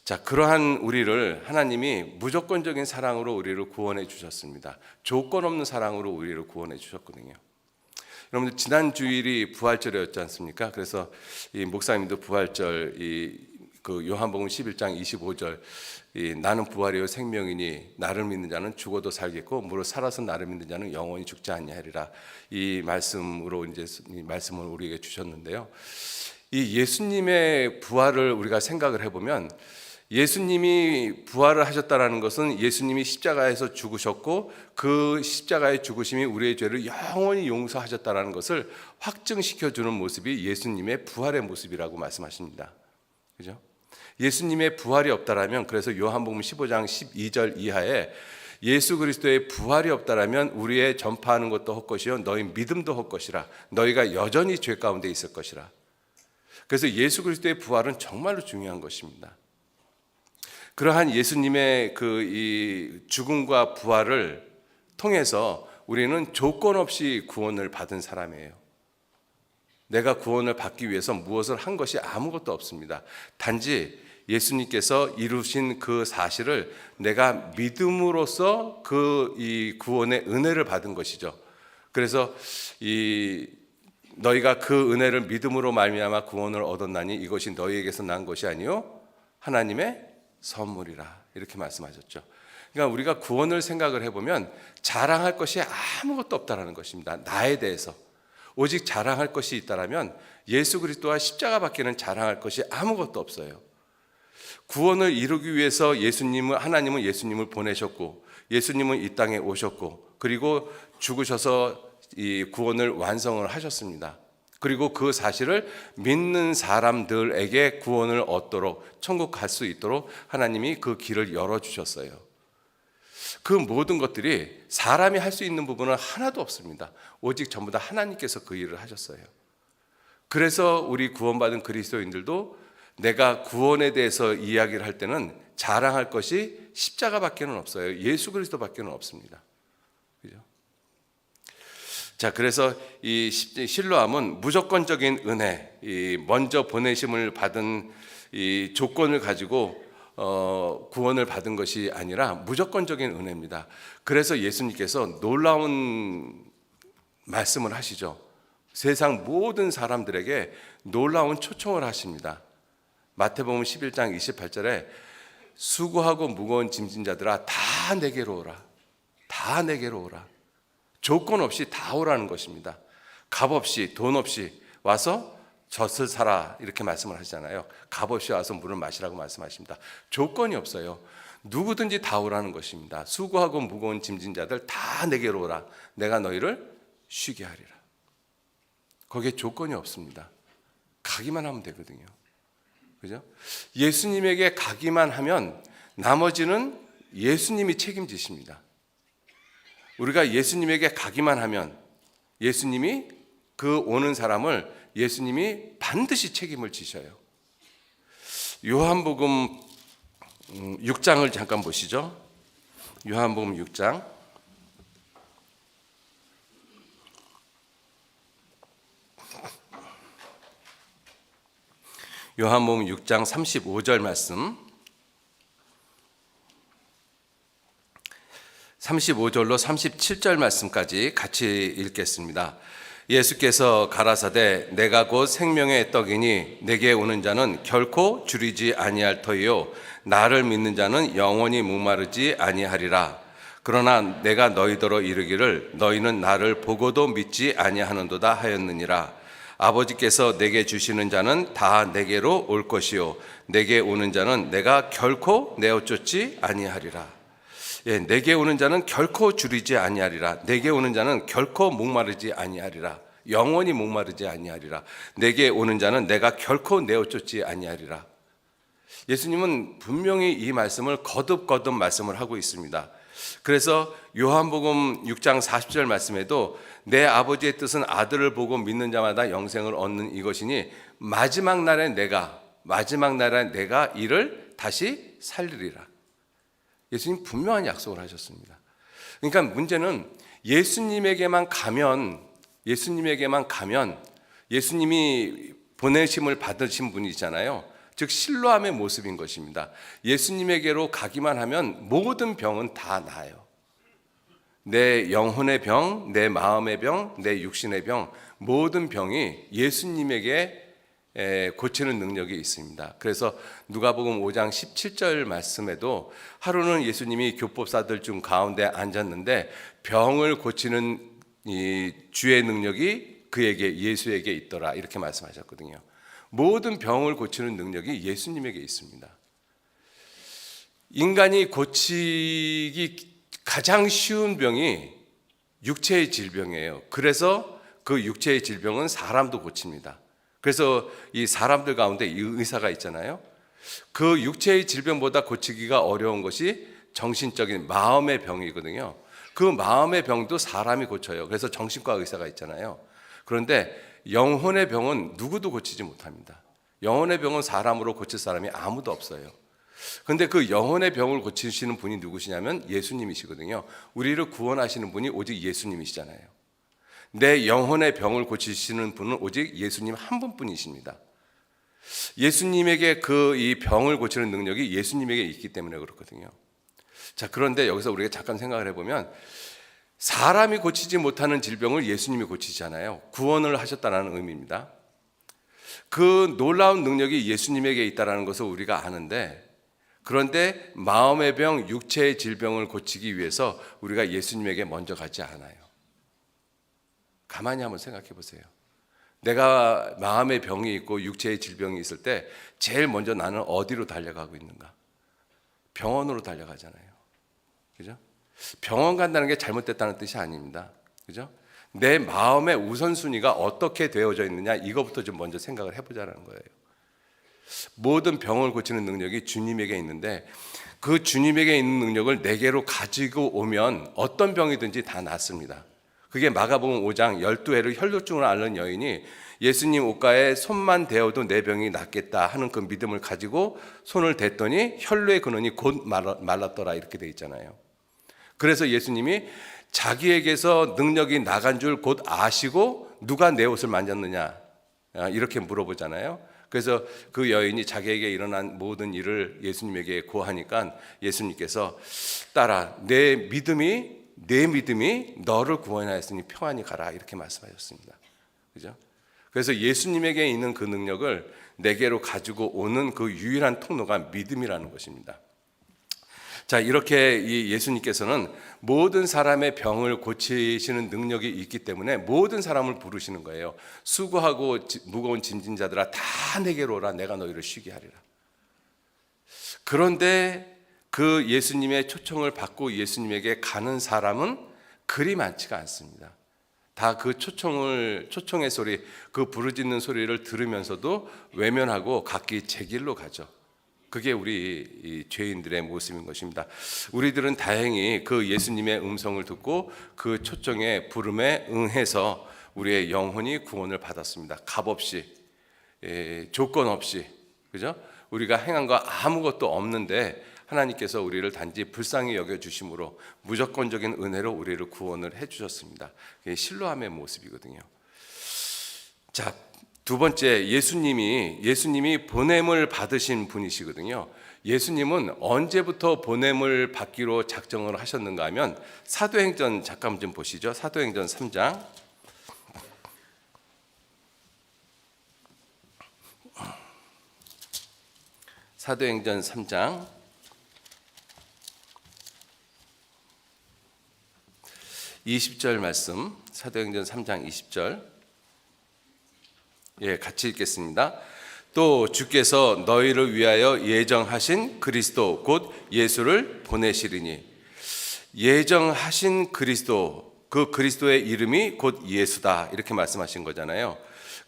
자, 그러한 우리를 하나님이 무조건적인 사랑으로 우리를 구원해 주셨습니다. 조건 없는 사랑으로 우리를 구원해 주셨거든요. 여러분들 지난 주일이 부활절이었지 않습니까? 그래서 이 목사님도 부활절 그 요한복음 11장 25절 나는 부활이요 생명이니 나를 믿는 자는 죽어도 살겠고 무릇 살아서 나를 믿는 자는 영원히 죽지 아니하리라. 이 말씀으로 이제 이 말씀을 우리에게 주셨는데요. 이 예수님의 부활을 우리가 생각을 해보면 예수님이 부활을 하셨다라는 것은 예수님이 십자가에서 죽으셨고 그 십자가의 죽으심이 우리의 죄를 영원히 용서하셨다라는 것을 확증시켜주는 모습이 예수님의 부활의 모습이라고 말씀하십니다. 그죠? 예수님의 부활이 없다라면, 그래서 요한복음 15장 12절 이하에 예수 그리스도의 부활이 없다라면 우리의 전파하는 것도 헛것이요 너희 믿음도 헛것이라. 너희가 여전히 죄 가운데 있을 것이라. 그래서 예수 그리스도의 부활은 정말로 중요한 것입니다. 그러한 예수님의 이 죽음과 부활을 통해서 우리는 조건 없이 구원을 받은 사람이에요. 내가 구원을 받기 위해서 무엇을 한 것이 아무것도 없습니다. 단지 예수님께서 이루신 그 사실을 내가 믿음으로써 이 구원의 은혜를 받은 것이죠. 그래서 너희가 그 은혜를 믿음으로 말미암아 구원을 얻었나니 이것이 너희에게서 난 것이 아니요 하나님의 선물이라, 이렇게 말씀하셨죠. 그러니까 우리가 구원을 생각을 해보면 자랑할 것이 아무것도 없다라는 것입니다. 나에 대해서 오직 자랑할 것이 있다라면 예수 그리스도와 십자가밖에는 자랑할 것이 아무것도 없어요. 구원을 이루기 위해서 하나님은 예수님을 보내셨고 예수님은 이 땅에 오셨고 그리고 죽으셔서 이 구원을 완성을 하셨습니다. 그리고 그 사실을 믿는 사람들에게 구원을 얻도록, 천국 갈 수 있도록 하나님이 그 길을 열어주셨어요. 그 모든 것들이 사람이 할 수 있는 부분은 하나도 없습니다. 오직 전부 다 하나님께서 그 일을 하셨어요. 그래서 우리 구원받은 그리스도인들도 내가 구원에 대해서 이야기를 할 때는 자랑할 것이 십자가밖에는 없어요. 예수 그리스도밖에는 없습니다. 그죠? 자, 그래서 이 실로암은 무조건적인 은혜, 먼저 보내심을 받은 이 조건을 가지고 구원을 받은 것이 아니라 무조건적인 은혜입니다. 그래서 예수님께서 놀라운 말씀을 하시죠. 세상 모든 사람들에게 놀라운 초청을 하십니다. 마태복음 11장 28절에 수고하고 무거운 짐진 자들아 다 내게로 오라. 다 내게로 오라. 조건 없이 다 오라는 것입니다. 값 없이 돈 없이 와서 젖을 사라, 이렇게 말씀을 하시잖아요. 값 없이 와서 물을 마시라고 말씀하십니다. 조건이 없어요. 누구든지 다 오라는 것입니다. 수고하고 무거운 짐진 자들 다 내게로 오라. 내가 너희를 쉬게 하리라. 거기에 조건이 없습니다. 가기만 하면 되거든요. 그죠? 예수님에게 가기만 하면 나머지는 예수님이 책임지십니다. 우리가 예수님에게 가기만 하면 예수님이 그 오는 사람을 예수님이 반드시 책임을 지셔요. 요한복음 6장을 잠깐 보시죠. 요한복음 6장. 요한복음 6장 35절 말씀. 35절로 37절 말씀까지 같이 읽겠습니다. 예수께서 가라사대 내가 곧 생명의 떡이니 내게 오는 자는 결코 줄이지 아니할 터이요 나를 믿는 자는 영원히 목마르지 아니하리라. 그러나 내가 너희더러 이르기를 너희는 나를 보고도 믿지 아니하는도다 하였느니라. 아버지께서 내게 주시는 자는 다 내게로 올 것이요 내게 오는 자는 내가 결코 내어 쫓지 아니하리라. 예, 내게 오는 자는 결코 줄이지 아니하리라. 내게 오는 자는 결코 목마르지 아니하리라. 영원히 목마르지 아니하리라. 내게 오는 자는 내가 결코 내어 쫓지 아니하리라. 예수님은 분명히 이 말씀을 거듭 말씀을 하고 있습니다. 그래서 요한복음 6장 40절 말씀에도 내 아버지의 뜻은 아들을 보고 믿는 자마다 영생을 얻는 이것이니 마지막 날에 내가 이를 다시 살리리라. 예수님 분명한 약속을 하셨습니다. 그러니까 문제는 예수님에게만 가면 예수님이 보내심을 받으신 분이잖아요. 즉 신뢰함의 모습인 것입니다. 예수님에게로 가기만 하면 모든 병은 다 나아요. 내 영혼의 병, 내 마음의 병, 내 육신의 병, 모든 병이 예수님에게 고치는 능력이 있습니다. 그래서 누가복음 5장 17절 말씀에도 하루는 예수님이 교법사들 중 가운데 앉았는데 병을 고치는 이 주의 능력이 예수에게 있더라, 이렇게 말씀하셨거든요. 모든 병을 고치는 능력이 예수님에게 있습니다. 인간이 고치기 가장 쉬운 병이 육체의 질병이에요. 그래서 그 육체의 질병은 사람도 고칩니다. 그래서 이 사람들 가운데 이 의사가 있잖아요. 그 육체의 질병보다 고치기가 어려운 것이 정신적인 마음의 병이거든요. 그 마음의 병도 사람이 고쳐요. 그래서 정신과 의사가 있잖아요. 그런데 영혼의 병은 누구도 고치지 못합니다. 영혼의 병은 사람으로 고칠 사람이 아무도 없어요. 그런데 그 영혼의 병을 고치시는 분이 누구시냐면 예수님이시거든요. 우리를 구원하시는 분이 오직 예수님이시잖아요. 내 영혼의 병을 고치시는 분은 오직 예수님 한 분뿐이십니다. 예수님에게 이 병을 고치는 능력이 예수님에게 있기 때문에 그렇거든요. 자, 그런데 여기서 우리가 잠깐 생각을 해보면 사람이 고치지 못하는 질병을 예수님이 고치잖아요. 구원을 하셨다는 의미입니다. 그 놀라운 능력이 예수님에게 있다는 것을 우리가 아는데, 그런데 마음의 병, 육체의 질병을 고치기 위해서 우리가 예수님에게 먼저 가지 않아요. 가만히 한번 생각해 보세요. 내가 마음의 병이 있고 육체의 질병이 있을 때 제일 먼저 나는 어디로 달려가고 있는가? 병원으로 달려가잖아요. 그죠? 병원 간다는 게 잘못됐다는 뜻이 아닙니다. 그죠? 내 마음의 우선순위가 어떻게 되어져 있느냐, 이거부터 좀 먼저 생각을 해보자는 거예요. 모든 병을 고치는 능력이 주님에게 있는데 그 주님에게 있는 능력을 내게로 가지고 오면 어떤 병이든지 다 낫습니다. 그게 마가복음 5장 12회를 혈루증을 앓는 여인이 예수님 옷가에 손만 대어도 내 병이 낫겠다 하는 그 믿음을 가지고 손을 댔더니 혈루의 근원이 곧 말랐더라, 이렇게 돼 있잖아요. 그래서 예수님이 자기에게서 능력이 나간 줄 곧 아시고 누가 내 옷을 만졌느냐, 이렇게 물어보잖아요. 그래서 그 여인이 자기에게 일어난 모든 일을 예수님에게 고하니까 예수님께서 딸아, 내 믿음이 너를 구원하였으니 평안히 가라, 이렇게 말씀하셨습니다. 그죠? 그래서 예수님에게 있는 그 능력을 내게로 가지고 오는 그 유일한 통로가 믿음이라는 것입니다. 자, 이렇게 이 예수님께서는 모든 사람의 병을 고치시는 능력이 있기 때문에 모든 사람을 부르시는 거예요. 수고하고 무거운 짐진 자들아 다 내게로 오라, 내가 너희를 쉬게 하리라. 그런데 그 예수님의 초청을 받고 예수님에게 가는 사람은 그리 많지가 않습니다. 다 그 초청의 소리, 그 부르짖는 소리를 들으면서도 외면하고 각기 제 길로 가죠. 그게 우리 이 죄인들의 모습인 것입니다. 우리들은 다행히 그 예수님의 음성을 듣고 그 초청의 부름에 응해서 우리의 영혼이 구원을 받았습니다. 값 없이, 조건 없이, 그죠? 우리가 행한 거 아무것도 없는데 하나님께서 우리를 단지 불쌍히 여겨주심으로 무조건적인 은혜로 우리를 구원을 해주셨습니다. 그게 신뢰함의 모습이거든요. 자, 두 번째, 예수님이 보냄을 받으신 분이시거든요. 예수님은 언제부터 보냄을 받기로 작정을 하셨는가 하면 사도행전 잠깐 좀 보시죠. 사도행전 3장. 사도행전 3장 20절 말씀. 사도행전 3장 20절. 같이 읽겠습니다. 또 주께서 너희를 위하여 예정하신 그리스도 곧 예수를 보내시리니. 예정하신 그리스도, 그 그리스도의 이름이 곧 예수다 이렇게 말씀하신 거잖아요.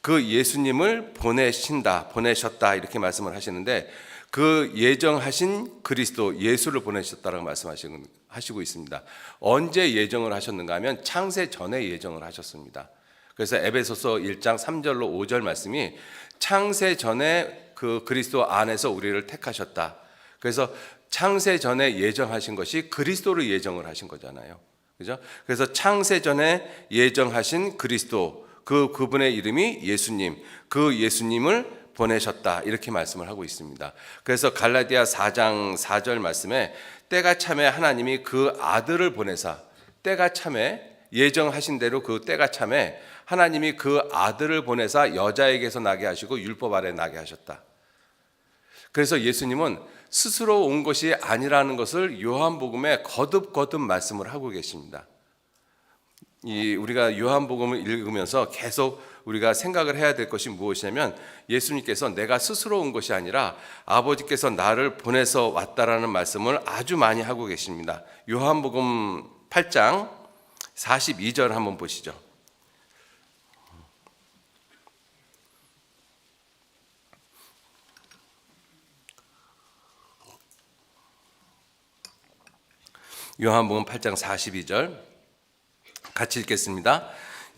그 예수님을 보내셨다 이렇게 말씀을 하시는데 그 예정하신 그리스도 예수를 보내셨다라고 말씀하시고 있습니다. 언제 예정을 하셨는가 하면 창세 전에 예정을 하셨습니다. 그래서 에베소서 1장 3절로 5절 말씀이 창세 전에 그 그리스도 안에서 우리를 택하셨다. 그래서 창세 전에 예정하신 것이 그리스도를 예정을 하신 거잖아요. 그죠? 그래서 창세 전에 예정하신 그리스도, 그분의 이름이 예수님, 그 예수님을 보내셨다 이렇게 말씀을 하고 있습니다. 그래서 갈라디아 4장 4절 말씀에 때가 참에 하나님이 그 아들을 보내사, 때가 참에 예정하신 대로 그 때가 참에 하나님이 그 아들을 보내사 여자에게서 나게 하시고 율법 아래 나게 하셨다. 그래서 예수님은 스스로 온 것이 아니라는 것을 요한복음에 거듭 말씀을 하고 계십니다. 우리가 요한복음을 읽으면서 계속 우리가 생각을 해야 될 것이 무엇이냐면 예수님께서 내가 스스로 온 것이 아니라 아버지께서 나를 보내서 왔다라는 말씀을 아주 많이 하고 계십니다. 요한복음 8장 42절 한번 보시죠. 요한복음 8장 42절 같이 읽겠습니다.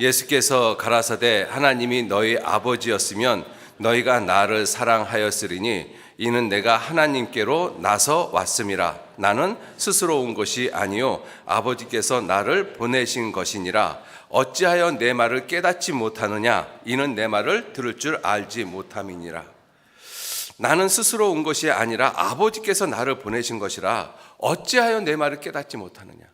예수께서 가라사대 하나님이 너희 아버지였으면 너희가 나를 사랑하였으리니 이는 내가 하나님께로 나서 왔음이라. 나는 스스로 온 것이 아니요 아버지께서 나를 보내신 것이니라. 어찌하여 내 말을 깨닫지 못하느냐? 이는 내 말을 들을 줄 알지 못함이니라. 나는 스스로 온 것이 아니라 아버지께서 나를 보내신 것이라. 어찌하여 내 말을 깨닫지 못하느냐?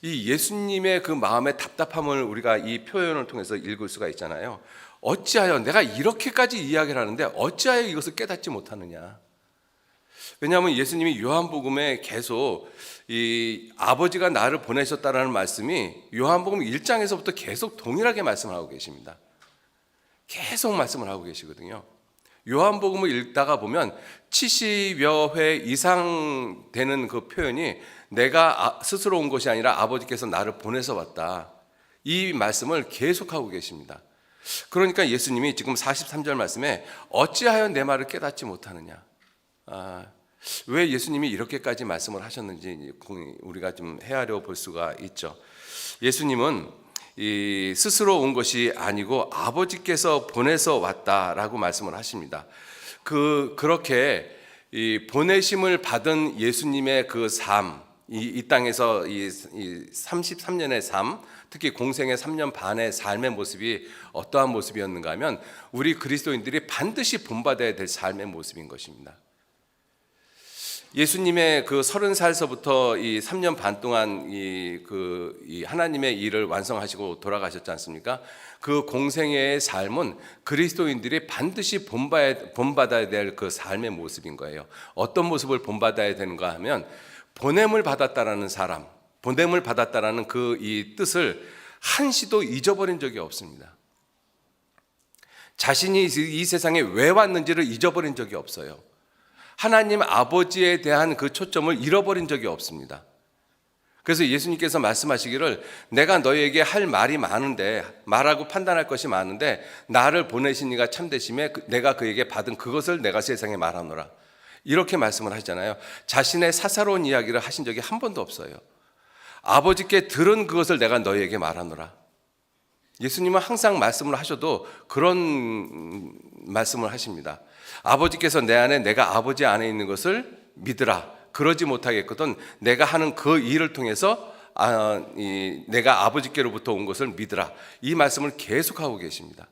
이 예수님의 그 마음의 답답함을 우리가 이 표현을 통해서 읽을 수가 있잖아요. 어찌하여 내가 이렇게까지 이야기를 하는데 어찌하여 이것을 깨닫지 못하느냐? 왜냐하면 예수님이 요한복음에 계속 이 아버지가 나를 보내셨다라는 말씀이 요한복음 1장에서부터 계속 동일하게 말씀을 하고 계십니다. 계속 말씀을 하고 계시거든요. 요한복음을 읽다가 보면 70여 회 이상 되는 그 표현이 내가 스스로 온 것이 아니라 아버지께서 나를 보내서 왔다. 이 말씀을 계속하고 계십니다. 그러니까 예수님이 지금 43절 말씀에 어찌하여 내 말을 깨닫지 못하느냐. 왜 예수님이 이렇게까지 말씀을 하셨는지 우리가 좀 헤아려 볼 수가 있죠. 예수님은 스스로 온 것이 아니고 아버지께서 보내서 왔다라고 말씀을 하십니다. 그렇게 보내심을 받은 예수님의 그 삶, 이 땅에서 이 33년의 삶, 특히 공생의 3년 반의 삶의 모습이 어떠한 모습이었는가 하면 우리 그리스도인들이 반드시 본받아야 될 삶의 모습인 것입니다. 예수님의 그 30살서부터 이 3년 반 동안 이 하나님의 일을 완성하시고 돌아가셨지 않습니까? 그 공생애의 삶은 그리스도인들이 반드시 본받아야 될 그 삶의 모습인 거예요. 어떤 모습을 본받아야 되는가 하면 보냄을 받았다라는 사람, 보냄을 받았다라는 그 이 뜻을 한시도 잊어버린 적이 없습니다. 자신이 이 세상에 왜 왔는지를 잊어버린 적이 없어요. 하나님 아버지에 대한 그 초점을 잃어버린 적이 없습니다. 그래서 예수님께서 말씀하시기를 내가 너희에게 할 말이 많은데 말하고 판단할 것이 많은데 나를 보내신 이가 참되심에 내가 그에게 받은 그것을 내가 세상에 말하노라. 이렇게 말씀을 하잖아요. 자신의 사사로운 이야기를 하신 적이 한 번도 없어요. 아버지께 들은 그것을 내가 너희에게 말하노라. 예수님은 항상 말씀을 하셔도 그런 말씀을 하십니다. 아버지께서 내 안에 내가 아버지 안에 있는 것을 믿으라. 그러지 못하겠거든 내가 하는 그 일을 통해서 내가 아버지께로부터 온 것을 믿으라. 이 말씀을 계속하고 계십니다.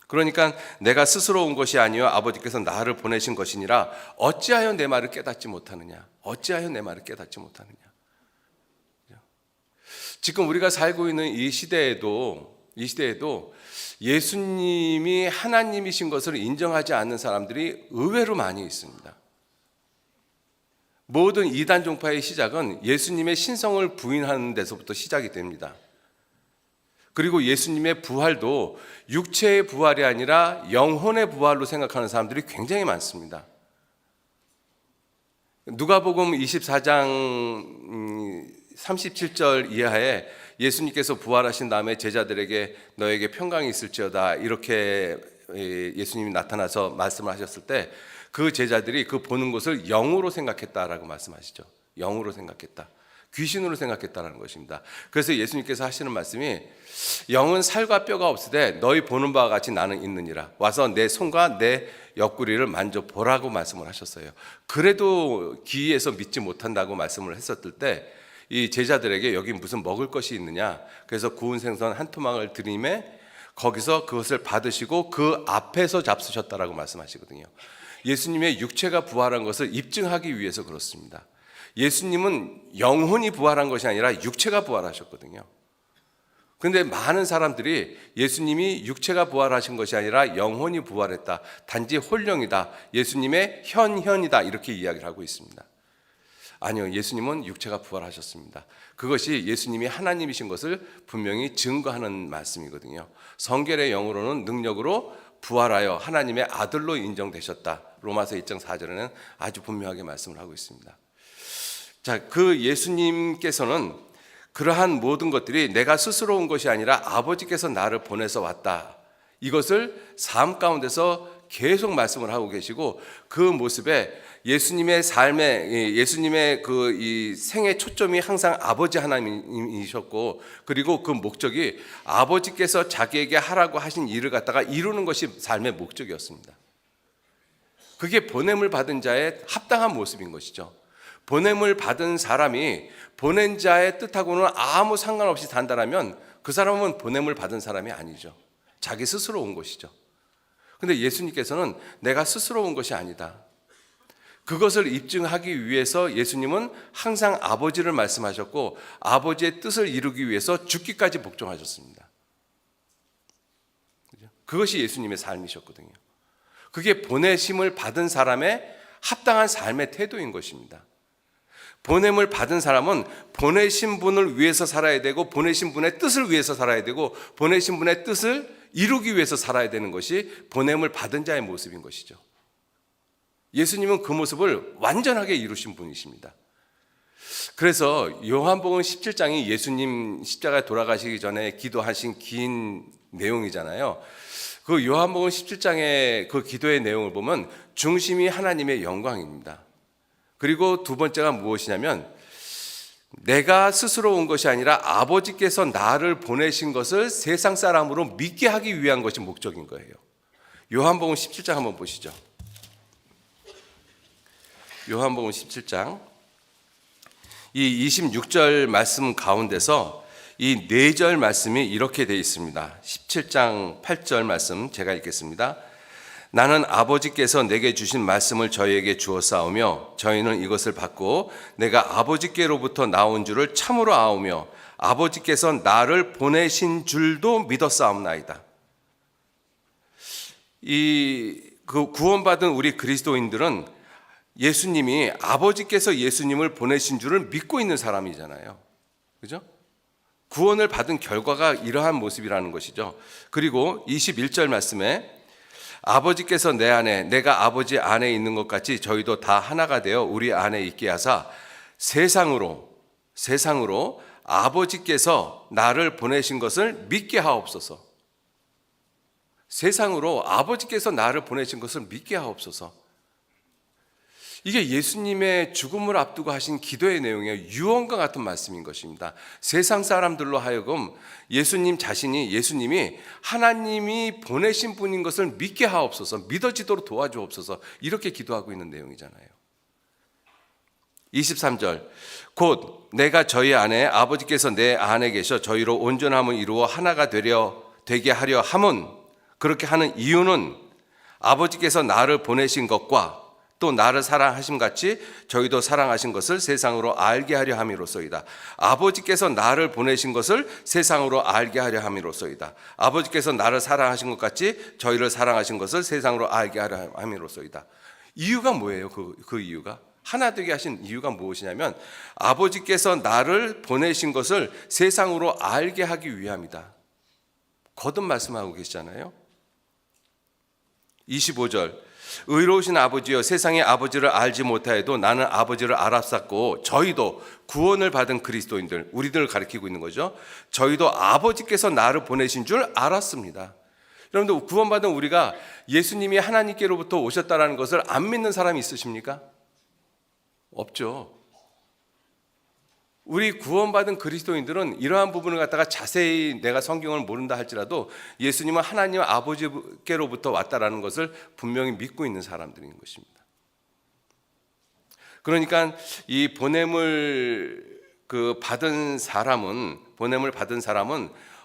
그러니까 내가 스스로 온 것이 아니요 아버지께서 나를 보내신 것이니라. 어찌하여 내 말을 깨닫지 못하느냐? 어찌하여 내 말을 깨닫지 못하느냐? 지금 우리가 살고 있는 이 시대에도 예수님이 하나님이신 것을 인정하지 않는 사람들이 의외로 많이 있습니다. 모든 이단 종파의 시작은 예수님의 신성을 부인하는 데서부터 시작이 됩니다. 그리고 예수님의 부활도 육체의 부활이 아니라 영혼의 부활로 생각하는 사람들이 굉장히 많습니다. 누가복음 24장 37절 이하에 예수님께서 부활하신 다음에 제자들에게 너에게 평강이 있을지어다 이렇게 예수님이 나타나서 말씀을 하셨을 때 그 제자들이 그 보는 것을 영으로 생각했다라고 말씀하시죠. 영으로 생각했다. 귀신으로 생각했다는 것입니다. 그래서 예수님께서 하시는 말씀이 영은 살과 뼈가 없으되 너희 보는 바와 같이 나는 있느니라. 와서 내 손과 내 옆구리를 만져보라고 말씀을 하셨어요. 그래도 귀에서 믿지 못한다고 말씀을 했었을 때 이 제자들에게 여기 무슨 먹을 것이 있느냐. 그래서 구운 생선 한 토막을 드리매 거기서 그것을 받으시고 그 앞에서 잡수셨다라고 말씀하시거든요. 예수님의 육체가 부활한 것을 입증하기 위해서 그렇습니다. 예수님은 영혼이 부활한 것이 아니라 육체가 부활하셨거든요. 그런데 많은 사람들이 예수님이 육체가 부활하신 것이 아니라 영혼이 부활했다. 단지 홀령이다. 예수님의 현현이다. 이렇게 이야기를 하고 있습니다. 아니요. 예수님은 육체가 부활하셨습니다. 그것이 예수님이 하나님이신 것을 분명히 증거하는 말씀이거든요. 성결의 영으로는 능력으로 부활하여 하나님의 아들로 인정되셨다. 로마서 2장 4절에는 아주 분명하게 말씀을 하고 있습니다. 자, 그 예수님께서는 그러한 모든 것들이 내가 스스로 온 것이 아니라 아버지께서 나를 보내서 왔다. 이것을 삶 가운데서 계속 말씀을 하고 계시고 그 모습에 예수님의 삶에 예수님의 그 이 생의 초점이 항상 아버지 하나님이셨고 그리고 그 목적이 아버지께서 자기에게 하라고 하신 일을 갖다가 이루는 것이 삶의 목적이었습니다. 그게 보냄을 받은 자의 합당한 모습인 것이죠. 보냄을 받은 사람이 보낸 자의 뜻하고는 아무 상관없이 산다라면 그 사람은 보냄을 받은 사람이 아니죠. 자기 스스로 온 것이죠. 근데 예수님께서는 내가 스스로 온 것이 아니다. 그것을 입증하기 위해서 예수님은 항상 아버지를 말씀하셨고 아버지의 뜻을 이루기 위해서 죽기까지 복종하셨습니다. 그것이 예수님의 삶이셨거든요. 그게 보내심을 받은 사람의 합당한 삶의 태도인 것입니다. 보냄을 받은 사람은 보내신 분을 위해서 살아야 되고 보내신 분의 뜻을 위해서 살아야 되고 보내신 분의 뜻을 이루기 위해서 살아야 되는 것이 보냄을 받은 자의 모습인 것이죠. 예수님은 그 모습을 완전하게 이루신 분이십니다. 그래서 요한복음 17장이 예수님 십자가에 돌아가시기 전에 기도하신 긴 내용이잖아요. 그 요한복음 17장의 그 기도의 내용을 보면 중심이 하나님의 영광입니다. 그리고 두 번째가 무엇이냐면 내가 스스로 온 것이 아니라 아버지께서 나를 보내신 것을 세상 사람으로 믿게 하기 위한 것이 목적인 거예요. 요한복음 17장 한번 보시죠. 요한복음 17장 이 26절 말씀 가운데서 이 4절 말씀이 이렇게 되어 있습니다. 17장 8절 말씀 제가 읽겠습니다. 나는 아버지께서 내게 주신 말씀을 저희에게 주었사오며 저희는 이것을 받고 내가 아버지께로부터 나온 줄을 참으로 아오며 아버지께서 나를 보내신 줄도 믿었사옵나이다. 그 구원받은 우리 그리스도인들은 예수님이 아버지께서 예수님을 보내신 줄을 믿고 있는 사람이잖아요. 그죠? 구원을 받은 결과가 이러한 모습이라는 것이죠. 그리고 21절 말씀에 아버지께서 내 안에 내가 아버지 안에 있는 것 같이 저희도 다 하나가 되어 우리 안에 있게 하사 세상으로 아버지께서 나를 보내신 것을 믿게 하옵소서. 세상으로 아버지께서 나를 보내신 것을 믿게 하옵소서. 이게 예수님의 죽음을 앞두고 하신 기도의 내용이에요. 유언과 같은 말씀인 것입니다. 세상 사람들로 하여금 예수님이 하나님이 보내신 분인 것을 믿게 하옵소서, 믿어지도록 도와주옵소서, 이렇게 기도하고 있는 내용이잖아요. 23절 곧 내가 저희 안에 아버지께서 내 안에 계셔 저희로 온전함을 이루어 하나가 되게 하려 함은, 그렇게 하는 이유는 아버지께서 나를 보내신 것과 또 나를 사랑하심 같이 저희도 사랑하신 것을 세상으로 알게 하려 함이로소이다. 아버지께서 나를 보내신 것을 세상으로 알게 하려 함이로소이다. 아버지께서 나를 사랑하신 것 같이 저희를 사랑하신 것을 세상으로 알게 하려 함이로소이다. 이유가 뭐예요? 그 이유가? 하나 되게 하신 이유가 무엇이냐면 아버지께서 나를 보내신 것을 세상으로 알게 하기 위함이다. 거듭 말씀하고 계시잖아요. 25절 의로우신 아버지여, 세상의 아버지를 알지 못하여도 나는 아버지를 알았었고, 저희도 구원을 받은 그리스도인들, 우리들을 가리키고 있는 거죠. 저희도 아버지께서 나를 보내신 줄 알았습니다. 여러분들, 구원받은 우리가 예수님이 하나님께로부터 오셨다는 것을 안 믿는 사람이 있으십니까? 없죠. 우리 구원받은 그리스도인들은 이러한 부분을 갖다가 자세히 내가 성경을 모른다 할지라도 예수님은 하나님 아버지께로부터 왔다라는 것을 분명히 믿고 있는 사람들인 것입니다. 그러니까 이 보냄을 받은 사람은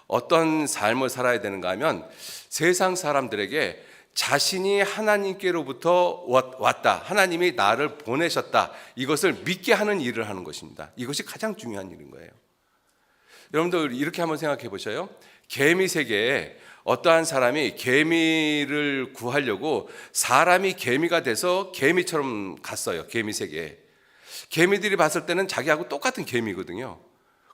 어떤 삶을 살아야 되는가 하면, 세상 사람들에게 자신이 하나님께로부터 왔다, 하나님이 나를 보내셨다, 이것을 믿게 하는 일을 하는 것입니다. 이것이 가장 중요한 일인 거예요. 여러분들 이렇게 한번 생각해 보셔요. 개미 세계에 어떠한 사람이 개미를 구하려고 사람이 개미가 돼서 개미처럼 갔어요. 개미 세계에. 개미들이 봤을 때는 자기하고 똑같은 개미거든요.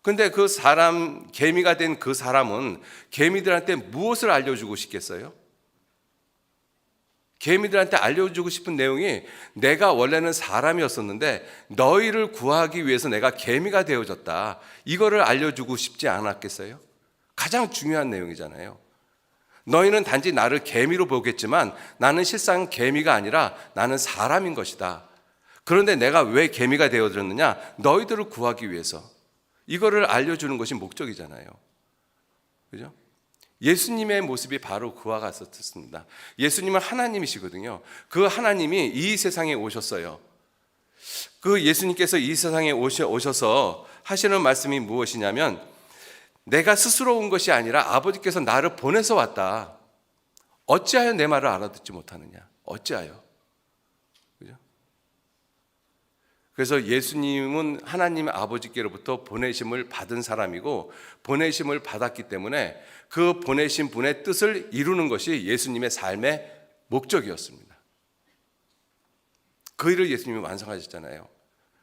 근데 그 사람, 개미가 된 그 사람은 개미들한테 무엇을 알려주고 싶겠어요? 개미들한테 알려주고 싶은 내용이, 내가 원래는 사람이었었는데 너희를 구하기 위해서 내가 개미가 되어졌다, 이거를 알려주고 싶지 않았겠어요? 가장 중요한 내용이잖아요. 너희는 단지 나를 개미로 보겠지만 나는 실상 개미가 아니라 나는 사람인 것이다. 그런데 내가 왜 개미가 되어졌느냐? 너희들을 구하기 위해서. 이거를 알려주는 것이 목적이잖아요. 그죠? 예수님의 모습이 바로 그와 같았습니다. 예수님은 하나님이시거든요. 그 하나님이 이 세상에 오셨어요. 그 예수님께서 이 세상에 오셔서 하시는 말씀이 무엇이냐면, 내가 스스로 온 것이 아니라 아버지께서 나를 보내서 왔다. 어찌하여 내 말을 알아듣지 못하느냐? 어찌하여? 그죠? 그래서 예수님은 하나님 아버지께로부터 보내심을 받은 사람이고, 보내심을 받았기 때문에 그 보내신 분의 뜻을 이루는 것이 예수님의 삶의 목적이었습니다. 그 일을 예수님이 완성하셨잖아요.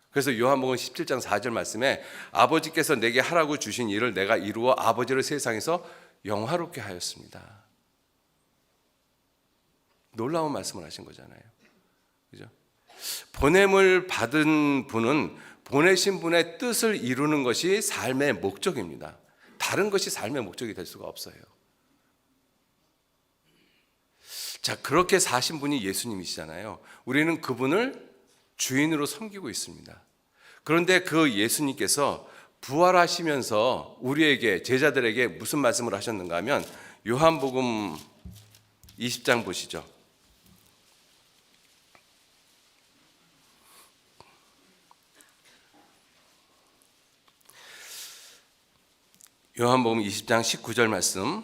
그래서 요한복음 17장 4절 말씀에 아버지께서 내게 하라고 주신 일을 내가 이루어 아버지를 세상에서 영화롭게 하였습니다. 놀라운 말씀을 하신 거잖아요. 그죠? 보냄을 받은 분은 보내신 분의 뜻을 이루는 것이 삶의 목적입니다. 다른 것이 삶의 목적이 될 수가 없어요. 자, 그렇게 사신 분이 예수님이시잖아요. 우리는 그분을 주인으로 섬기고 있습니다. 그런데 그 예수님께서 부활하시면서 우리에게, 제자들에게 무슨 말씀을 하셨는가 하면, 요한복음 20장 보시죠. 요한복음 20장 19절 말씀.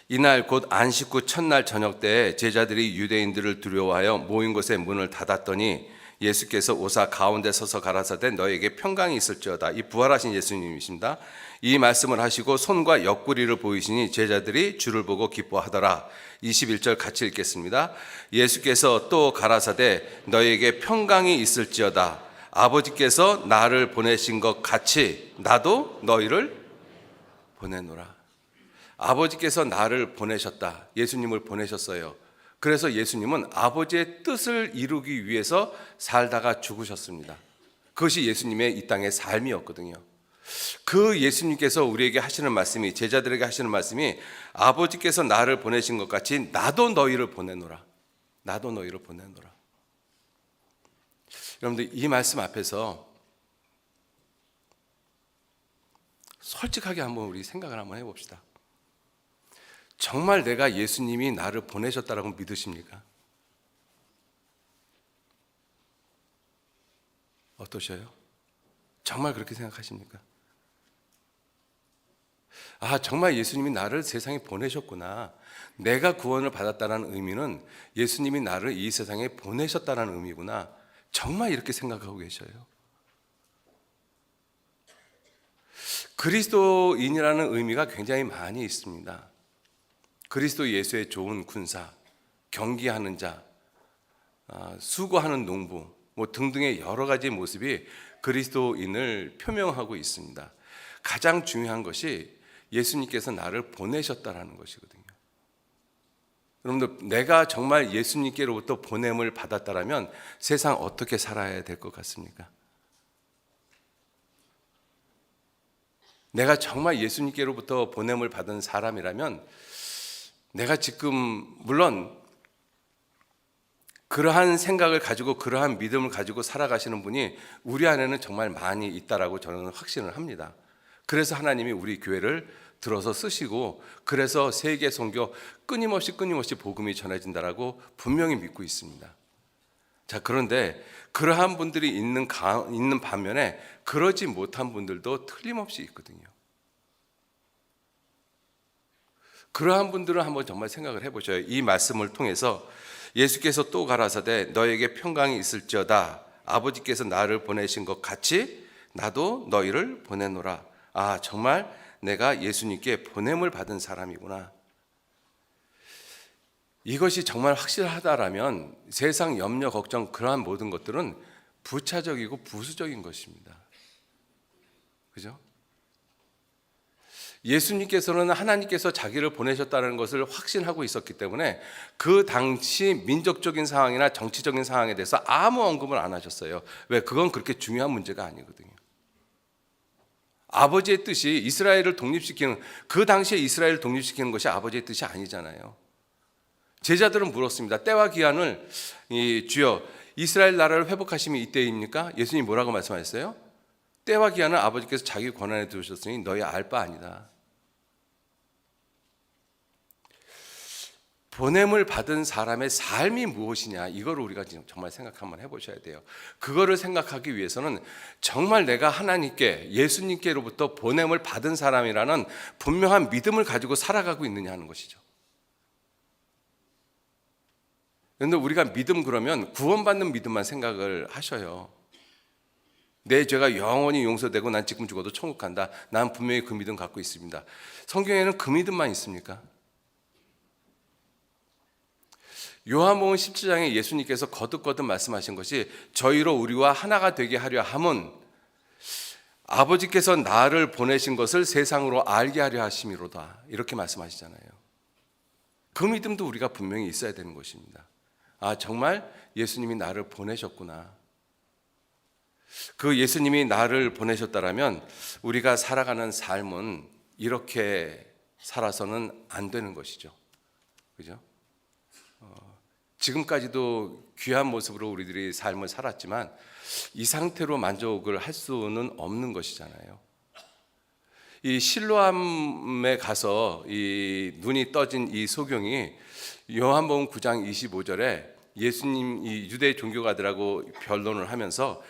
이날 곧 안식 후 첫날 저녁 때 제자들이 유대인들을 두려워하여 모인 곳에 문을 닫았더니 예수께서 오사 가운데 서서 가라사대 너에게 평강이 있을지어다. 이 부활하신 예수님이십니다. 이 말씀을 하시고 손과 옆구리를 보이시니 제자들이 주를 보고 기뻐하더라. 21절 같이 읽겠습니다. 예수께서 또 가라사대 너에게 평강이 있을지어다. 아버지께서 나를 보내신 것 같이 나도 너희를 보내노라. 아버지께서 나를 보내셨다. 예수님을 보내셨어요. 그래서 예수님은 아버지의 뜻을 이루기 위해서 살다가 죽으셨습니다. 그것이 예수님의 이 땅의 삶이었거든요. 그 예수님께서 우리에게 하시는 말씀이, 제자들에게 하시는 말씀이, 아버지께서 나를 보내신 것 같이 나도 너희를 보내노라. 나도 너희를 보내노라. 여러분들, 이 말씀 앞에서 솔직하게 한번 우리 생각을 한번 해봅시다. 정말 내가 예수님이 나를 보내셨다라고 믿으십니까? 어떠셔요? 정말 그렇게 생각하십니까? 아, 정말 예수님이 나를 세상에 보내셨구나. 내가 구원을 받았다는 의미는 예수님이 나를 이 세상에 보내셨다는 의미구나. 정말 이렇게 생각하고 계셔요? 그리스도인이라는 의미가 굉장히 많이 있습니다. 그리스도 예수의 좋은 군사, 경기하는 자, 수고하는 농부, 등등의 여러 가지 모습이 그리스도인을 표명하고 있습니다. 가장 중요한 것이 예수님께서 나를 보내셨다라는 것이거든요. 여러분들, 내가 정말 예수님께로부터 보냄을 받았다라면 세상 어떻게 살아야 될 것 같습니까? 내가 정말 예수님께로부터 보냄을 받은 사람이라면 내가 지금 물론 그러한 생각을 가지고 그러한 믿음을 가지고 살아가시는 분이 우리 안에는 정말 많이 있다라고 저는 확신을 합니다. 그래서 하나님이 우리 교회를 들어서 쓰시고 그래서 세계 선교 끊임없이 복음이 전해진다라고 분명히 믿고 있습니다. 자, 그런데 그러한 분들이 있는 반면에 그러지 못한 분들도 틀림없이 있거든요. 그러한 분들은 한번 정말 생각을 해보셔요. 이 말씀을 통해서 예수께서 또 가라사대 너에게 평강이 있을지어다. 아버지께서 나를 보내신 것 같이 나도 너희를 보내노라. 아, 정말 내가 예수님께 보냄을 받은 사람이구나. 이것이 정말 확실하다라면 세상 염려, 걱정, 그러한 모든 것들은 부차적이고 부수적인 것입니다. 그죠? 예수님께서는 하나님께서 자기를 보내셨다는 것을 확신하고 있었기 때문에 그 당시 민족적인 상황이나 정치적인 상황에 대해서 아무 언급을 안 하셨어요. 왜? 그건 그렇게 중요한 문제가 아니거든요. 아버지의 뜻이 이스라엘을 독립시키는, 그 당시에 이스라엘을 독립시키는 것이 아버지의 뜻이 아니잖아요. 제자들은 물었습니다. 때와 기한을 주여 이스라엘 나라를 회복하심이 이때입니까? 예수님이 뭐라고 말씀하셨어요? 때와 기한은 아버지께서 자기 권한에 두셨으니 너희 알 바 아니다. 보냄을 받은 사람의 삶이 무엇이냐, 이거를 우리가 지금 정말 생각 한번 해보셔야 돼요. 그거를 생각하기 위해서는 정말 내가 하나님께, 예수님께로부터 보냄을 받은 사람이라는 분명한 믿음을 가지고 살아가고 있느냐 하는 것이죠. 그런데 우리가 믿음 그러면 구원받는 믿음만 생각을 하셔요. 내 죄가 영원히 용서되고 난 지금 죽어도 천국 간다. 난 분명히 그 믿음 갖고 있습니다. 성경에는 그 믿음만 있습니까? 요한복음 17장에 예수님께서 거듭거듭 말씀하신 것이 저희로 우리와 하나가 되게 하려 함은 아버지께서 나를 보내신 것을 세상으로 알게 하려 하심이로다. 이렇게 말씀하시잖아요. 그 믿음도 우리가 분명히 있어야 되는 것입니다. 아, 정말 예수님이 나를 보내셨구나. 그 예수님이 나를 보내셨다라면 우리가 살아가는 삶은 이렇게 살아서는 안 되는 것이죠. 그죠? 지금까지도 귀한 모습으로 우리들이 삶을 살았지만 이 상태로 만족을 할 수는 없는 것이잖아요. 이 실로암에 가서 이 눈이 떠진 이 소경이 요한복음 9장 25절에 예수님, 이 유대 종교가들하고 변론을 하면서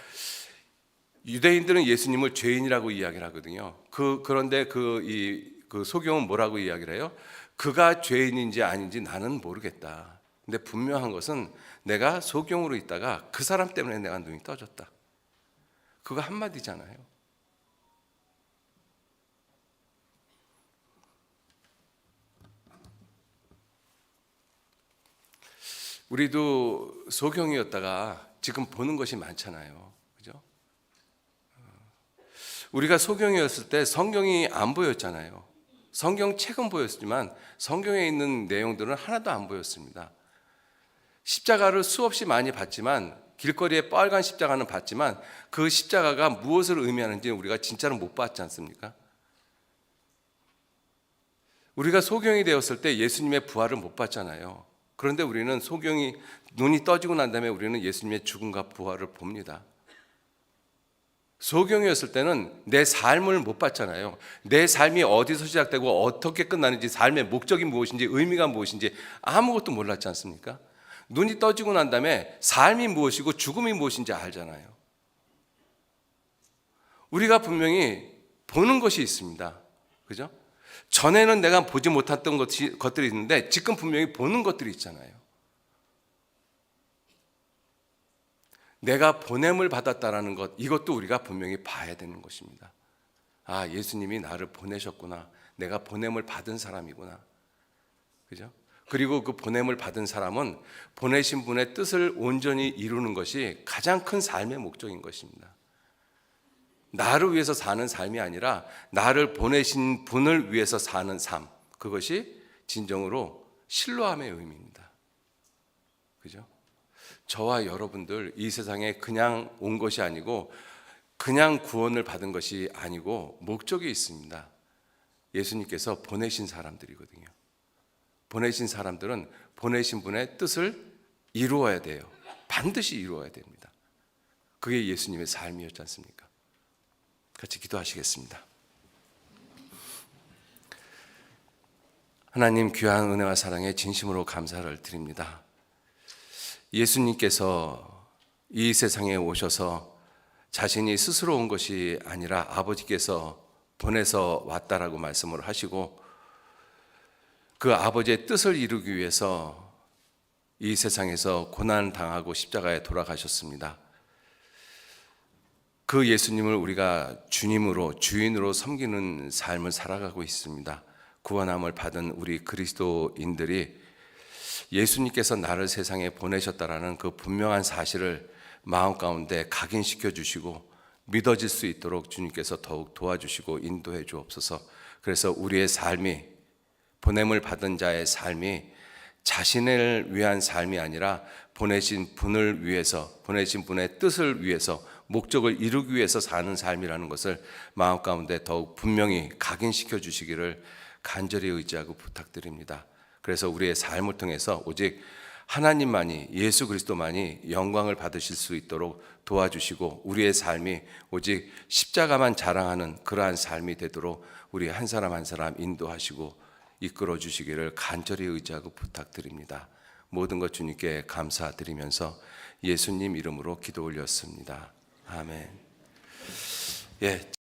유대인들은 예수님을 죄인이라고 이야기를 하거든요. 그런데 그 소경은 뭐라고 이야기를 해요? 그가 죄인인지 아닌지 나는 모르겠다. 근데 분명한 것은 내가 소경으로 있다가 그 사람 때문에 내가 눈이 떠졌다. 그거 한마디잖아요. 우리도 소경이었다가 지금 보는 것이 많잖아요. 그죠? 우리가 소경이었을 때 성경이 안 보였잖아요. 성경책은 보였지만 성경에 있는 내용들은 하나도 안 보였습니다. 십자가를 수없이 많이 봤지만, 길거리에 빨간 십자가는 봤지만 그 십자가가 무엇을 의미하는지 우리가 진짜로 못 봤지 않습니까? 우리가 소경이 되었을 때 예수님의 부활을 못 봤잖아요. 그런데 우리는 소경이 눈이 떠지고 난 다음에 우리는 예수님의 죽음과 부활을 봅니다. 소경이었을 때는 내 삶을 못 봤잖아요. 내 삶이 어디서 시작되고 어떻게 끝나는지, 삶의 목적이 무엇인지, 의미가 무엇인지 아무것도 몰랐지 않습니까? 눈이 떠지고 난 다음에 삶이 무엇이고 죽음이 무엇인지 알잖아요. 우리가 분명히 보는 것이 있습니다. 그죠? 전에는 내가 보지 못했던 것들이 있는데 지금 분명히 보는 것들이 있잖아요. 내가 보냄을 받았다라는 것, 이것도 우리가 분명히 봐야 되는 것입니다. 아, 예수님이 나를 보내셨구나. 내가 보냄을 받은 사람이구나. 그죠? 그리고 그 보냄을 받은 사람은 보내신 분의 뜻을 온전히 이루는 것이 가장 큰 삶의 목적인 것입니다. 나를 위해서 사는 삶이 아니라 나를 보내신 분을 위해서 사는 삶, 그것이 진정으로 신뢰함의 의미입니다. 그죠? 저와 여러분들 이 세상에 그냥 온 것이 아니고 그냥 구원을 받은 것이 아니고 목적이 있습니다. 예수님께서 보내신 사람들이거든요. 보내신 사람들은 보내신 분의 뜻을 이루어야 돼요. 반드시 이루어야 됩니다. 그게 예수님의 삶이었지 않습니까? 같이 기도하시겠습니다. 하나님, 귀한 은혜와 사랑에 진심으로 감사를 드립니다. 예수님께서 이 세상에 오셔서 자신이 스스로 온 것이 아니라 아버지께서 보내서 왔다라고 말씀을 하시고, 그 아버지의 뜻을 이루기 위해서 이 세상에서 고난을 당하고 십자가에 돌아가셨습니다. 그 예수님을 우리가 주님으로, 주인으로 섬기는 삶을 살아가고 있습니다. 구원함을 받은 우리 그리스도인들이 예수님께서 나를 세상에 보내셨다라는 그 분명한 사실을 마음 가운데 각인시켜 주시고 믿어질 수 있도록 주님께서 더욱 도와주시고 인도해 주옵소서. 그래서 우리의 삶이, 보냄을 받은 자의 삶이 자신을 위한 삶이 아니라 보내신 분을 위해서, 보내신 분의 뜻을 위해서, 목적을 이루기 위해서 사는 삶이라는 것을 마음 가운데 더욱 분명히 각인시켜 주시기를 간절히 의지하고 부탁드립니다. 그래서 우리의 삶을 통해서 오직 하나님만이, 예수 그리스도만이 영광을 받으실 수 있도록 도와주시고, 우리의 삶이 오직 십자가만 자랑하는 그러한 삶이 되도록 우리 한 사람 한 사람 인도하시고 이끌어 주시기를 간절히 의지하고 부탁드립니다. 모든 것 주님께 감사드리면서 예수님 이름으로 기도 올렸습니다. 아멘. 예.